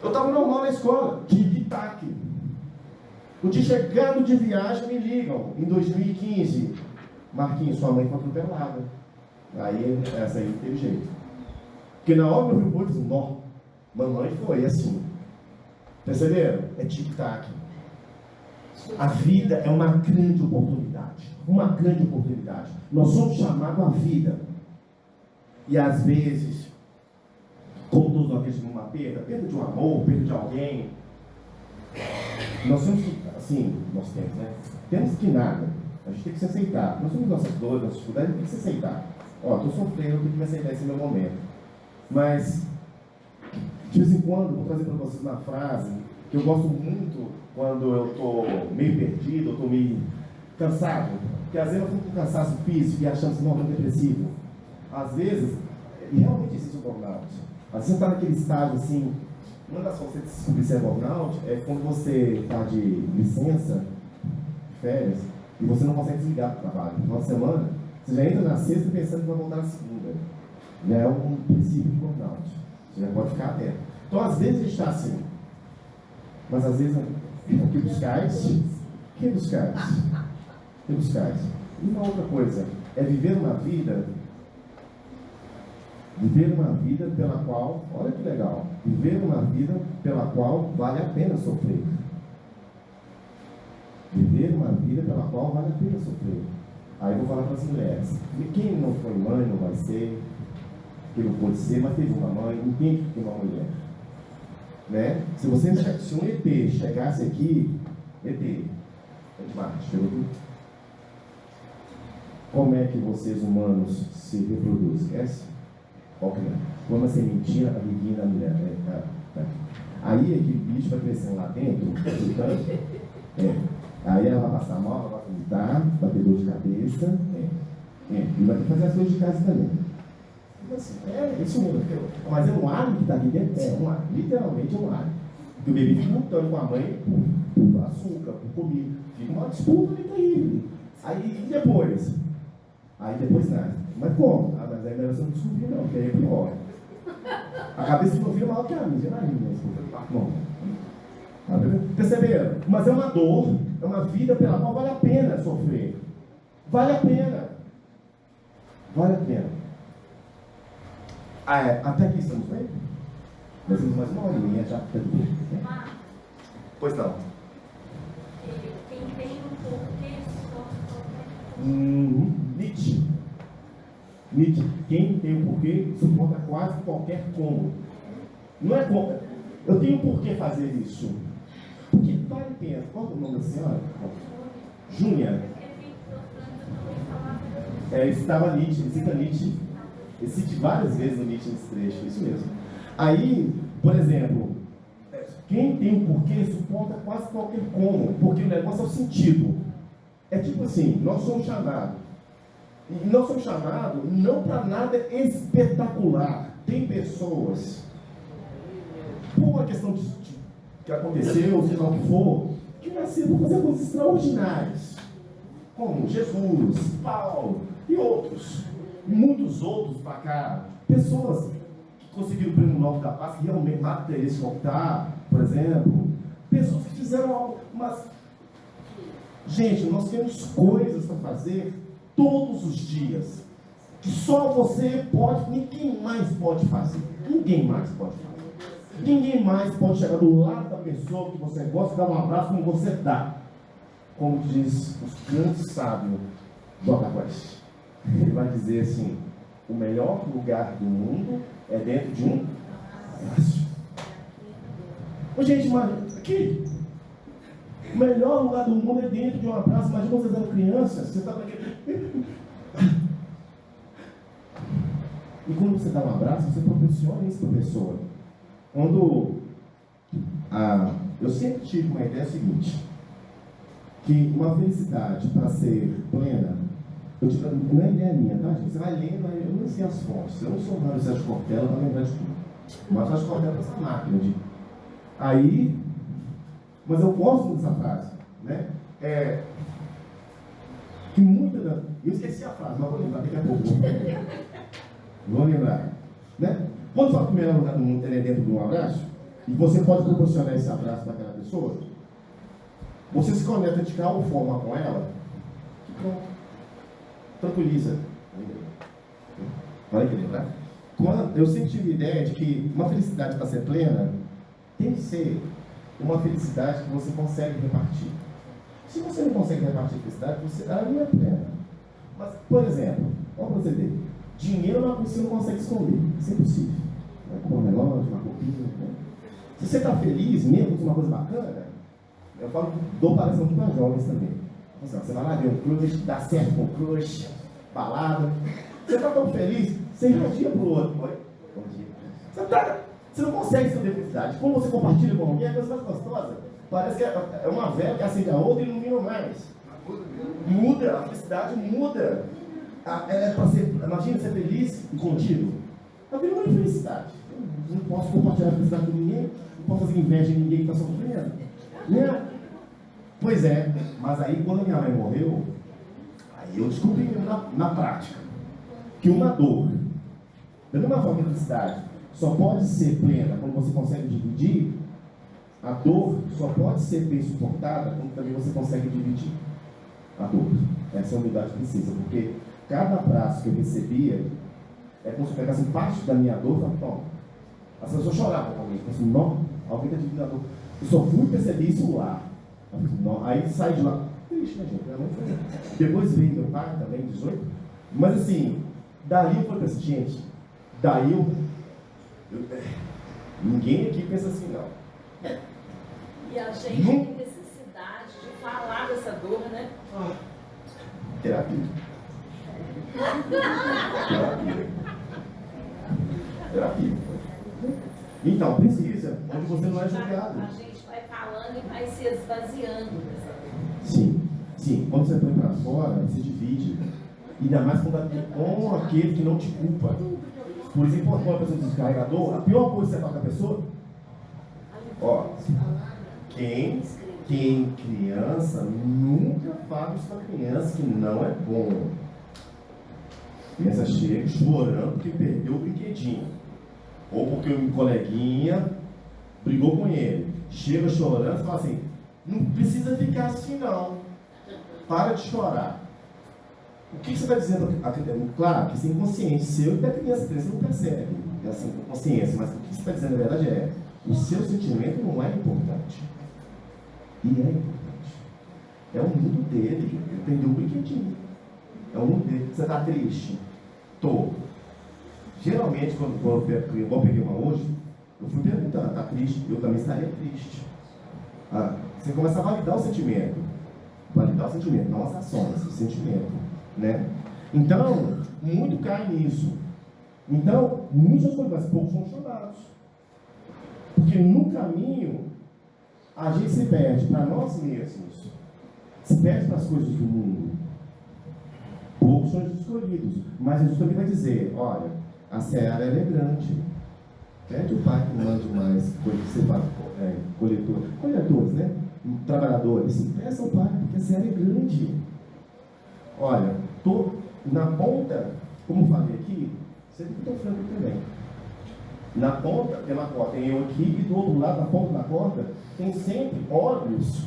Eu estava normal na escola. Tic-tac. No dia chegando de viagem, me ligam. Em 2015. Marquinhos, sua mãe foi atropelada. Aí, essa aí não teve jeito. Porque na hora meu filho disse, não, mamãe foi assim. Perceberam? É tic-tac. A vida é uma grande oportunidade. Uma grande oportunidade. Nós somos chamados à vida. E às vezes, como todos nós temos uma perda de um amor, perda de alguém, nós temos que, assim, nós temos, né? Temos que nada. A gente tem que se aceitar. Nós temos nossas dores, nossas dificuldades, tem que se aceitar. Ó, estou sofrendo, eu tenho que aceitar esse meu momento. Mas, de vez em quando, vou trazer para vocês uma frase que eu gosto muito quando eu estou meio perdido, eu estou meio cansado. Porque às vezes eu fico com cansaço físico e achando que não é depressivo. Às vezes, e realmente existe um burnout. Às vezes você está naquele estágio assim, uma das formas de descobrir se é burnout é quando você está de licença, de férias, e você não consegue desligar do trabalho. No final de semana, você já entra na sexta pensando que vai voltar na segunda. Já é um princípio de burnout. Você já pode ficar atento. Então, às vezes a gente está assim. Mas às vezes, aqui buscais. Quem buscais? Quem buscais? E uma outra coisa, é viver uma vida pela qual, olha que legal, viver uma vida pela qual vale a pena sofrer. Viver uma vida pela qual vale a pena sofrer. Aí eu vou falar para as mulheres. Quem não foi mãe não vai ser, quem não pode ser, mas teve uma mãe, entende que tem uma mulher. Né? Se um ET chegasse aqui, ET, é de Marte, chegou aqui. Como é que vocês humanos se reproduzem? Esquece? Qual que é? Põe uma sementinha na barriguinha da mulher. Aí aquele bicho vai crescendo lá dentro, aí ela vai passar mal, ela vai vomitar, vai ter dor de cabeça, e vai ter que fazer as coisas de casa também. Assim, isso mesmo. Mas é um alho que está aqui dentro? É um alho, literalmente é um alho. Porque o bebê fica lutando com a mãe por açúcar, por comida. Fica uma disputa ali terrível. Aí depois? Aí depois nada. Mas como? Ah, mas aí melhor você não descobrir não, porque aí é pior. A cabeça do meu filho é maior que a minha, bom. Perceberam? Mas é uma dor, é uma vida pela qual vale a pena sofrer. Vale a pena. Vale a pena. Até aqui estamos bem? Nós temos mais uma horinha já. Pois não. Quem tem um porquê Nietzsche. Quem tem um porquê suporta quase qualquer como. Não é como. Eu tenho por que fazer isso. Porque vale a pena. Qual é o nome da senhora? Júnia. Isso estava Nietzsche, cita Nietzsche. Ele cita várias vezes no Nietzsche nesse trecho, isso mesmo. Aí, por exemplo, quem tem um porquê suporta quase qualquer como, porque o negócio é o sentido. É tipo assim, nós somos chamados. E nós somos chamados não para nada espetacular. Tem pessoas, por uma questão que aconteceu, seja lá o que for, que nasceram para fazer coisas extraordinárias. Como Jesus, Paulo e outros. Muitos outros para cá, pessoas que conseguiram o prêmio Nobel da Paz, que realmente mata esse Octar, por exemplo, pessoas que fizeram algo, mas, gente, nós temos coisas para fazer todos os dias, que só você pode, ninguém mais pode fazer, ninguém mais pode fazer, ninguém mais pode chegar do lado da pessoa que você gosta e dar um abraço como você dá, como diz o grande sábio do Agaguaste. Ele vai dizer assim: o melhor lugar do mundo é dentro de um abraço. Gente, mas aqui, o melhor lugar do mundo é dentro de um abraço. Imagina vocês eram crianças, você está naquele. E quando você dá um abraço, você proporciona isso para a pessoa. Eu sempre tive uma ideia seguinte: que uma felicidade para ser plena, não é ideia minha, tá, gente? Você vai lendo, eu não sei as fontes. Eu não sou Mário Sérgio Cortella para lembrar de tudo. Mas Sérgio Cortella é essa máquina de. Mas eu gosto dessa frase, né? Que muita da. Eu esqueci a frase, mas vou lembrar daqui a pouco. Vou lembrar. Né? Quando fala que o melhor lugar do mundo é dentro de um abraço, e você pode proporcionar esse abraço para aquela pessoa, você se conecta de alguma forma com ela, que pronto. Tranquiliza. Olha que lembrar. Eu sempre tive a ideia de que uma felicidade para ser plena tem que ser uma felicidade que você consegue repartir. Se você não consegue repartir a felicidade, ela não é plena. Mas, por exemplo, olha para você ver, dinheiro você não consegue esconder. Isso é impossível. Vai comprar um relógio, uma roupinha. Né? Se você está feliz mesmo com uma coisa bacana, eu dou palestra muito para jovens também. Você vai lá ver um crush, dá certo com o crush, balada. Você está tão feliz, você irradia para o outro. Oi? Bom dia. Você não consegue ser felicidade. Como você compartilha com alguém, é a coisa mais gostosa. Parece que é uma vela que acende a outra e ilumina mais. Muda, a felicidade muda. É para ser, imagina ser feliz e contigo. A vida não é felicidade. Eu não posso compartilhar a felicidade com ninguém, não posso fazer inveja em ninguém que está sofrendo. Né? Pois é, mas aí quando a minha mãe morreu, aí eu descobri na prática que uma dor, da mesma forma que a felicidade só pode ser plena quando você consegue dividir, a dor só pode ser bem suportada quando também você consegue dividir a dor. Essa é a unidade que precisa, porque cada abraço que eu recebia é como se eu pegasse parte da minha dor e falasse, toma. As pessoas choravam comigo, falavam assim, não, alguém está dividindo a dor. Eu só fui perceber isso lá. Aí sai de lá, triste, né, gente? Minha mãe foi. Depois veio meu pai também, 18. Mas assim, daí eu falei assim, gente, daí ninguém aqui pensa assim, não. E a gente tem necessidade de falar dessa dor, né? Terapia. Terapia. Então, precisa, onde você não é julgado. A gente vai falando e vai se esvaziando dessa dor. Sim. Quando você põe para fora, você divide. Ainda mais com aquele que não te culpa. Por exemplo, quando a pessoa é descarregador, a pior coisa que você fala com a pessoa, ó, quem criança nunca fala isso pra criança que não é bom. A criança chega chorando porque perdeu o brinquedinho. Ou porque um coleguinha brigou com ele. Chega chorando e fala assim, não precisa ficar assim não. Para de chorar. O que você está dizendo? Claro que isso é inconsciente seu e da criança não percebe. É assim, com consciência, mas o que você está dizendo na verdade é o seu sentimento não é importante. E é importante. É o mundo dele. Ele perdeu o brinquedinho. É o mundo dele. Você está triste? Tô. Geralmente, quando eu peguei uma hoje, eu fui perguntando, está triste? Eu também estaria triste. Você começa a validar o sentimento. Validar o sentimento, não as ações, o sentimento. Né? Então, muito cai nisso. Então, muitas coisas, mas poucos são chamados. Porque no caminho, a gente se perde para nós mesmos. Se perde para as coisas do mundo. Poucos são escolhidos. Mas Jesus também vai dizer, olha, a seara é grande. Pede o pai que não mande mais coletores, né? Trabalhadores. Peça ao pai, porque a seara é grande. Olha, estou na ponta, como falei aqui, sempre estou franco também. Na ponta pela corda tem eu aqui e do outro lado, na ponta da corda, tem sempre olhos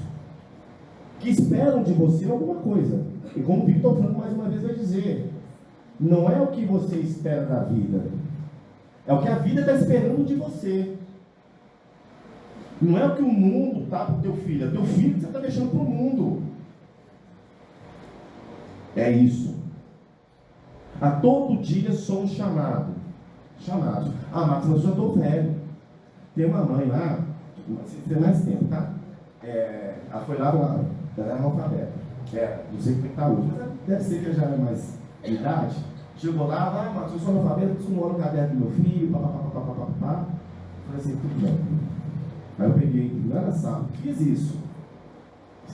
que esperam de você alguma coisa. E como o Victor Franco mais uma vez vai dizer, não é o que você espera da vida, é o que a vida está esperando de você. Não é o que o mundo está para o teu filho, é o teu filho que você está deixando para o mundo. É isso. A todo dia somos chamados. Mas eu já estou velho. Tem uma mãe lá, tem mais tempo, tá? Ela foi lá, ela era analfabeta. Não sei como está hoje, mas deve ser que já é mais de idade. Chegou lá, mas eu sou analfabeta, preciso morar no caderno do meu filho, papapá. Falei assim, tudo bem. Aí eu peguei, lá na sala, fiz isso.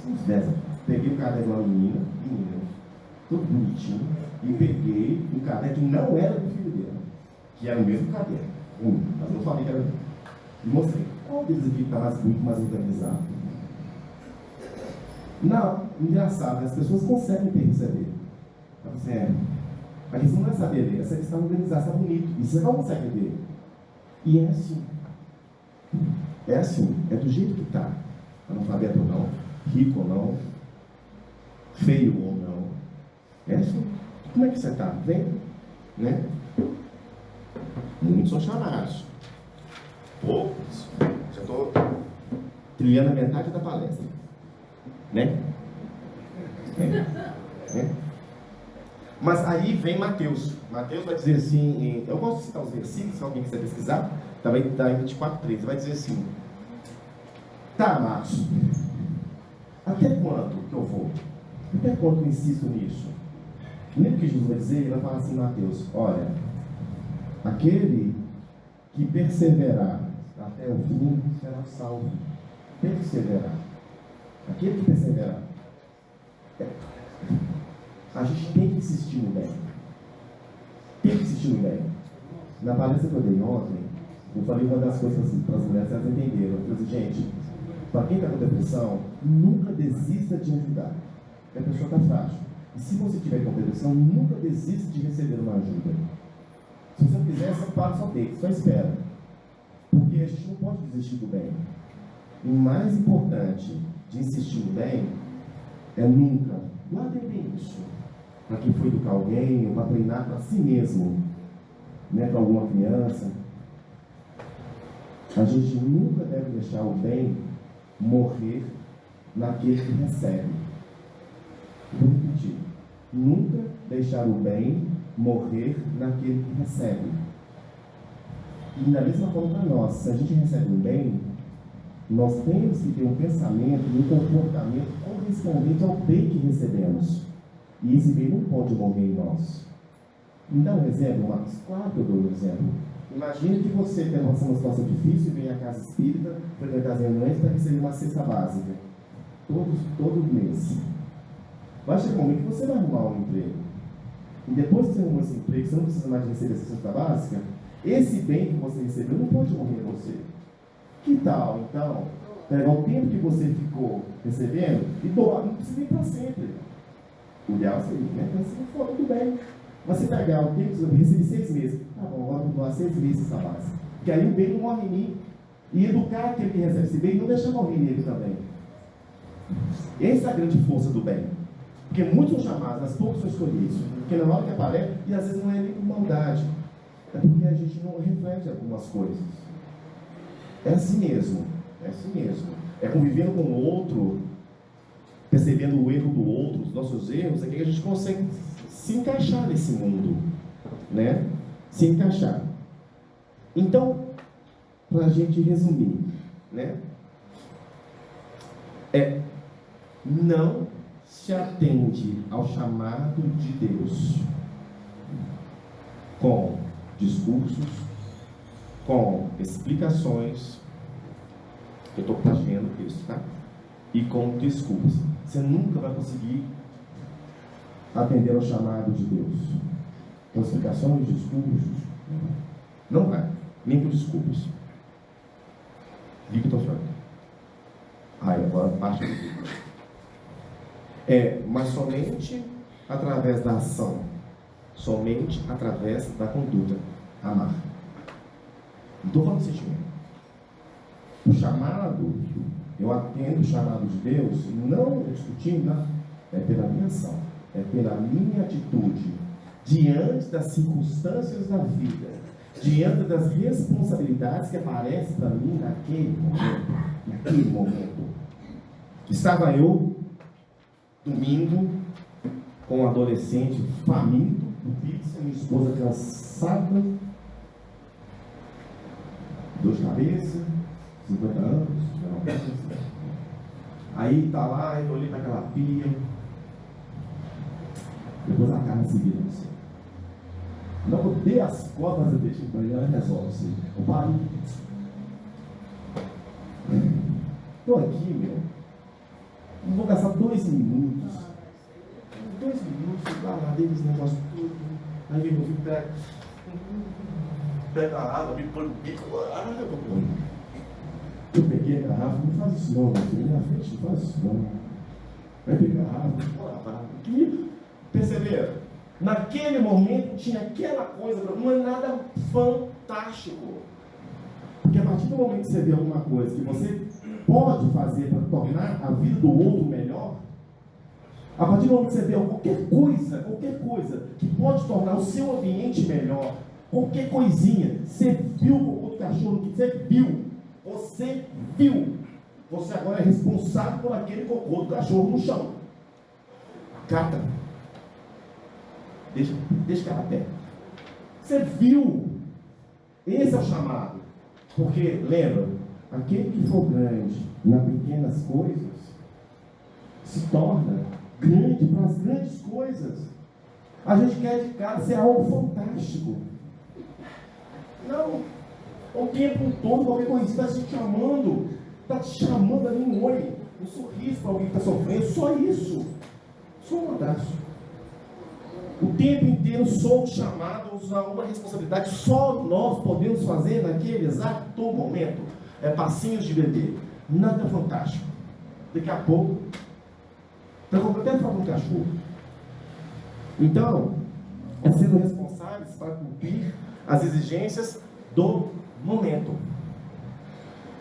Uns 10 anos. Peguei o caderno de uma menina, tudo bonitinho, e peguei um caderno que não era do filho dela, que era o mesmo caderno, mas não falei que era dele. E mostrei, qual deles aqui está mais bonito, mais organizado? Não, engraçado, as pessoas conseguem perceber. A questão não é saber ler, essa questão é organizar, está bonito, e você não consegue ver. E é assim. É assim, é do jeito que está. Analfabeto ou não, rico ou não, feio ou não. É assim. Como é que você está? Vem? Né? Muitos são chamados. Poucos. Já estou trilhando a metade da palestra. Né? Mas aí vem Mateus. Mateus vai dizer assim, eu gosto de citar os versículos, se alguém quiser pesquisar, também está em 24:13. Vai dizer assim, tá, Márcio, até quando que eu vou? Até quando eu insisto nisso? Lembra o que Jesus vai dizer? Ele vai falar assim em Mateus: olha, aquele que perseverar até o fim será salvo. Perseverar. Aquele que perseverar. A gente tem que insistir no bem. Tem que insistir no bem. Na palestra que eu dei ontem, eu falei uma das coisas assim, para as mulheres, elas entenderam. Eu falei assim, gente, para quem está com depressão, nunca desista de ajudar. Porque a pessoa está frágil. E se você tiver com depressão, nunca desista de receber uma ajuda. Se você não quiser, só para só ter, só espera. Porque a gente não pode desistir do bem. E o mais importante de insistir no bem é nunca, guardem bem isso, para quem for educar alguém ou para treinar para si mesmo, né, para alguma criança. A gente nunca deve deixar o bem morrer naquele que recebe. Vou repetir. Nunca deixar o bem morrer naquele que recebe. E da mesma forma para nós, se a gente recebe um bem, nós temos que ter um pensamento e um comportamento correspondente ao bem que recebemos. E esse bem não pode morrer em nós. Me dá um exemplo, Marcos? Claro que eu dou um exemplo. Imagine que você tem uma situação difícil e vem à casa espírita, frequentar as reuniões para receber uma cesta básica. Todo mês. Vai chegar um momento que você vai arrumar um emprego. E depois que você arrumou esse emprego, você não precisa mais de receber essa cesta básica, esse bem que você recebeu não pode morrer em você. Que tal, então, pegar o tempo que você ficou recebendo e doar, não precisa ir para sempre. O ideal seria, né? Então, se for tudo bem. Mas você pegar o tempo que você recebe 6 meses, tá bom, agora vou doar 6 meses essa base. Porque aí o bem não morre em mim. E educar aquele que recebe esse bem não deixa morrer nele também. Essa é a grande força do bem. Porque muitos são chamados, mas poucos são escolhidos. Porque na hora que aparece, e às vezes não é nem por maldade, é porque a gente não reflete algumas coisas. É assim mesmo. É assim mesmo. É convivendo com o outro, percebendo o erro do outro, os nossos erros, é que a gente consegue se encaixar nesse mundo, né? Se encaixar. Então, para a gente resumir, né? Não se atende ao chamado de Deus com discursos, com explicações. Eu estou plagiando isso, tá? E com desculpas. Você nunca vai conseguir atender ao chamado de Deus. Com explicações, discursos. Não vai. Nem com desculpas. Victor Frank. Agora parte do Victor. Mas somente através da ação. Somente através da conduta. Amar. Não estou falando de sentimento. O chamado, eu atendo o chamado de Deus, não discutindo, é pela minha ação, é pela minha atitude, diante das circunstâncias da vida, diante das responsabilidades que aparecem para mim naquele momento. Estava eu, domingo, com um adolescente faminto, pizza, minha esposa cansada, dor de cabeça, 50 anos, aí tá lá, eu olhei para aquela pia, depois a carne se vira assim. Não, eu dei as costas, eu deixo para ele, ela resolve assim. Eu parei. Estou aqui, meu. Não vou gastar 2 minutos. 2 minutos, vai lá, dei esse negócio tudo. Aí vem meu filho, pega a água, me põe no bico. Eu peguei a garrafa, não faz isso não, meu filho, na frente, não faz isso não. Vai pegar a garrafa, vou lavar aqui. Perceberam? Naquele momento tinha aquela coisa, não é nada fantástico. Porque a partir do momento que você vê alguma coisa que você pode fazer para tornar a vida do outro melhor, a partir do momento que você vê qualquer coisa que pode tornar o seu ambiente melhor, qualquer coisinha, você viu o cocô do cachorro que você viu, você agora é responsável por aquele cocô do cachorro no chão. Cata. Deixa o cara perto. Você viu. Esse é o chamado. Porque, lembra, aquele que for grande nas pequenas coisas se torna grande para as grandes coisas. A gente quer de cara ser algo fantástico. Não. O tempo todo, qualquer coisinha está te chamando. Está te chamando ali um oi, um sorriso para alguém que está sofrendo. Só isso. Só um abraço. O tempo inteiro somos chamados a uma responsabilidade. Só nós podemos fazer naquele exato momento. É passinhos de bebê. Nada fantástico. Daqui a pouco, está completamente falando um cachorro. Então, é sendo responsáveis para cumprir as exigências do momento.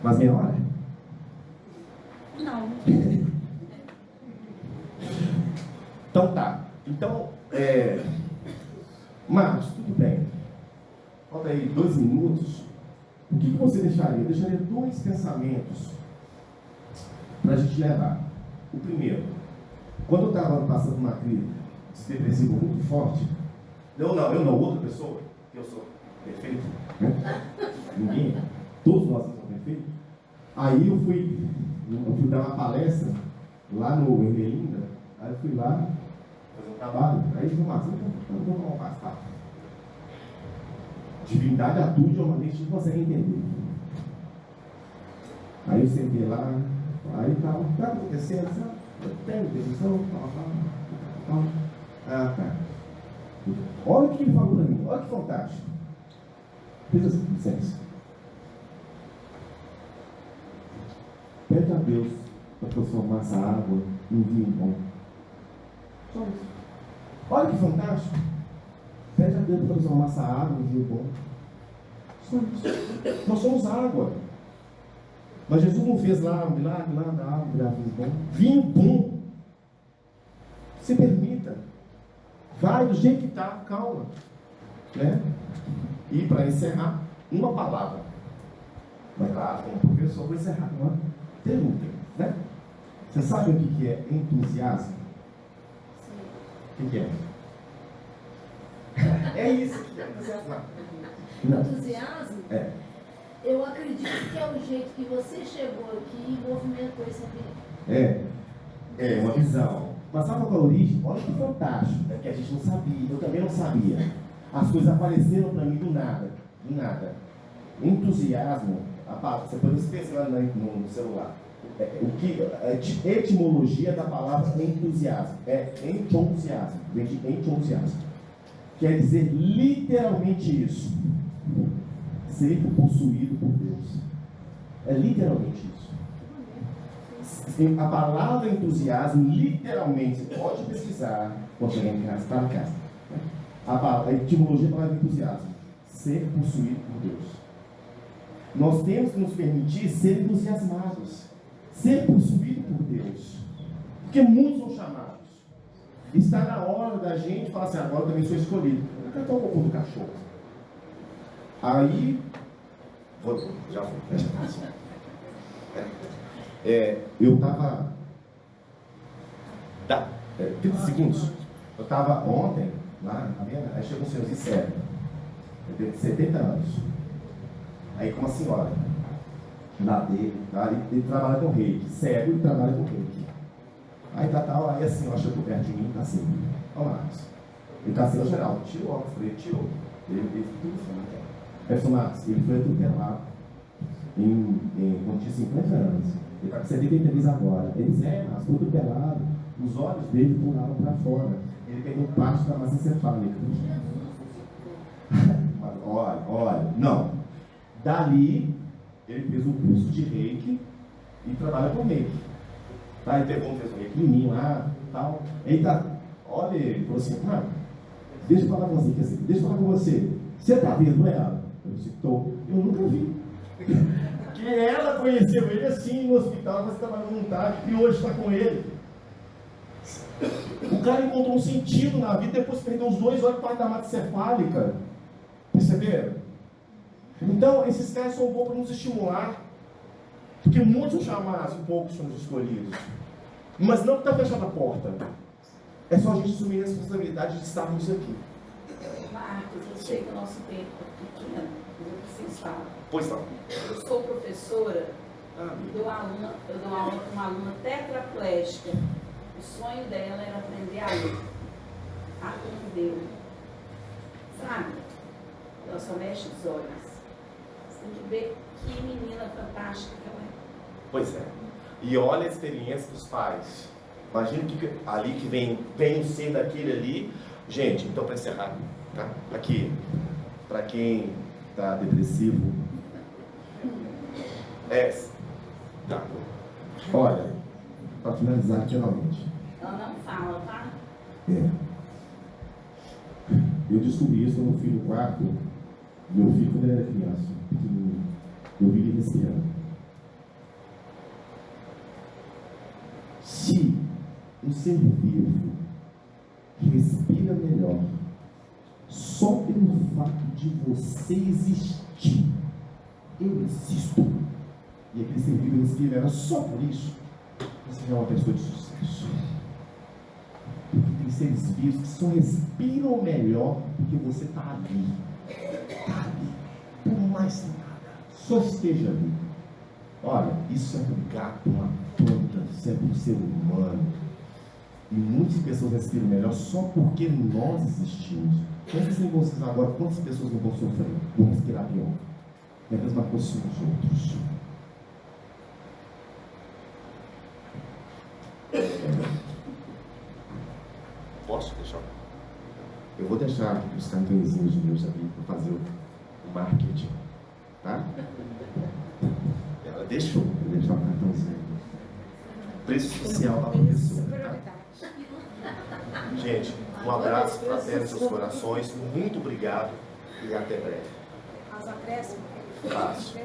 Mas meia hora? Não. Então tá. Então, Marcos, tudo bem. Falta aí 2 minutos. O que você deixaria? Eu deixaria 2 pensamentos para a gente levar. O primeiro, quando eu estava passando uma crise depressiva muito forte, eu não, outra pessoa, que eu sou perfeito, né? Ninguém, todos nós somos perfeitos. Aí eu fui dar uma palestra lá no Ermelinda, aí eu fui lá fazer um trabalho, aí eu falei, Marcos, eu vou passar. Divindade atua de uma maneira que a gente não consegue entender. Aí eu sentei lá, aí estava acontecendo, sabe? Eu tenho depressão, tal. Ah, tá. Olha o que ele falou para mim, olha que fantástico. Fez assim, licença. Pede a Deus para transformar essa água em vinho bom. Só isso. Olha que fantástico. Pede a Deus para transformar essa água em vinho bom. Só isso. Nós somos água. Mas Jesus não fez lá um milagre lá da água virar vinho bom. Vinho bom. Se permita. Vai do jeito que está, calma. Né? E para encerrar, uma palavra. Mas claro, como professor, vou encerrar com uma pergunta. Né? Você sabe o que é entusiasmo? Sim. O que é? É isso que é entusiasmar. Entusiasmo? É. Eu acredito que é o jeito que você chegou aqui e movimentou esse ambiente. É uma visão. Mas sabe qual é a origem? Olha que fantástico, né? Que a gente não sabia, eu também não sabia. As coisas apareceram para mim do nada, do nada. Entusiasmo, você pode pesquisar no celular. A etimologia da palavra entusiasmo é entusiasmo, vem de entusiasmo. Quer dizer literalmente isso: ser possuído por Deus. É literalmente isso. A palavra entusiasmo, literalmente, você pode pesquisar quando chegar em casa, para casa. A etimologia da palavra entusiasmo: ser possuído por Deus. Nós temos que nos permitir ser entusiasmados, ser possuído por Deus, porque muitos são chamados. Está na hora da gente falar assim: agora eu também sou escolhido. Eu vou cantar um pouco do cachorro. Aí, já vou, deixa eu assim. Eu estava 30 segundos. Eu estava ontem lá na Viena, aí chegou um senhorzinho sério, ele tem 70 anos. Aí com uma senhora lá dele, ele trabalha com reiki, sério, ele trabalha com reiki. Aí aí a senhora chegou perto de mim e tá assim: ó Marcos, ele tá assim, ó Geraldo, tira o óculos, ele tirou. Ele tudo assim. Aí falou: Marcos, ele foi atropelado quando tinha 50 anos. Ele está com 73 agora. Ele disse: Marcos, foi atropelado. Os olhos dele pularam para fora. Ele pegou parte da massa encefálica. Olha, não. Dali, ele fez um curso de reiki e trabalha com reiki. Tá? Ele pegou, fez um reiki em mim lá e tal. Olha, ele falou assim: deixa eu falar com você, deixa eu falar com você. Você está vendo ela? Eu disse: estou. Eu nunca vi. Que ela conheceu ele assim no hospital, mas estava voluntário e hoje está com ele. O cara encontrou um sentido na vida depois perdeu os 2 olhos para da massa cefálica. Perceberam? Então, esses caras são um pouco para nos estimular, porque muitos são chamados e poucos são escolhidos. Mas não está fechada a porta. É só a gente assumir a responsabilidade de estarmos aqui. Marcos, eu sei que o nosso tempo é pequeno, eu preciso falar. Pois não. Eu sou professora, eu dou aula para uma aluna tetraplégica. O sonho dela era aprender a ler. atendeu. Sabe? Ela só mexe os olhos. Você tem que ver que menina fantástica que ela é. Pois é. E olha a experiência dos pais. Imagina que ali que vem o ser daquele ali. Gente, então para encerrar, tá? Aqui, para quem tá depressivo, tá. Olha, para finalizar aqui novamente. Ela não fala, tá? Eu descobri isso quando eu fui no quarto, e eu vi quando ele era criança, pequenininho. Eu vi ele respirando. Se um ser vivo respira melhor só pelo fato de você existir, eu existo, e aquele ser vivo respira melhor só por isso, você já é uma pessoa de sucesso. Porque tem seres vivos que só respiram melhor porque você está ali. Está ali. Por mais nada. Só esteja ali. Olha, isso é um gato, uma planta, isso é um ser humano. E muitas pessoas respiram melhor só porque nós existimos. Pensem em vocês agora, quantas pessoas não vão sofrer? Vão respirar pior. E a mesma coisa com os outros. Posso deixar? Eu vou deixar aqui os cartõezinhos meus ali para fazer o marketing, tá? Ela deixou eu deixar o cartãozinho. Preço social da professora, tá? Gente, um abraço fraterno em seus corações, muito obrigado e até breve. As acréscimos? Fácil.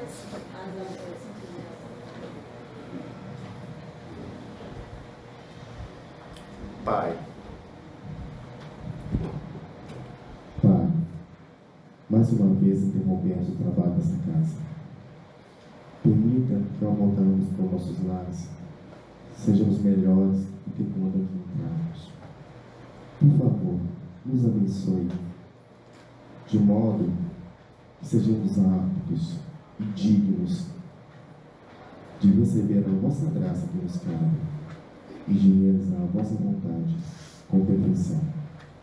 Pai. Pai, mais uma vez interrompemos o trabalho dessa casa. Permita que ao voltarmos para os nossos lares, sejamos melhores do que quando aqui entramos. Por favor, nos abençoe, de modo que sejamos aptos e dignos de receber a vossa graça que nos cabe e de realizar a vossa vontade com perfeição.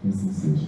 Que assim seja.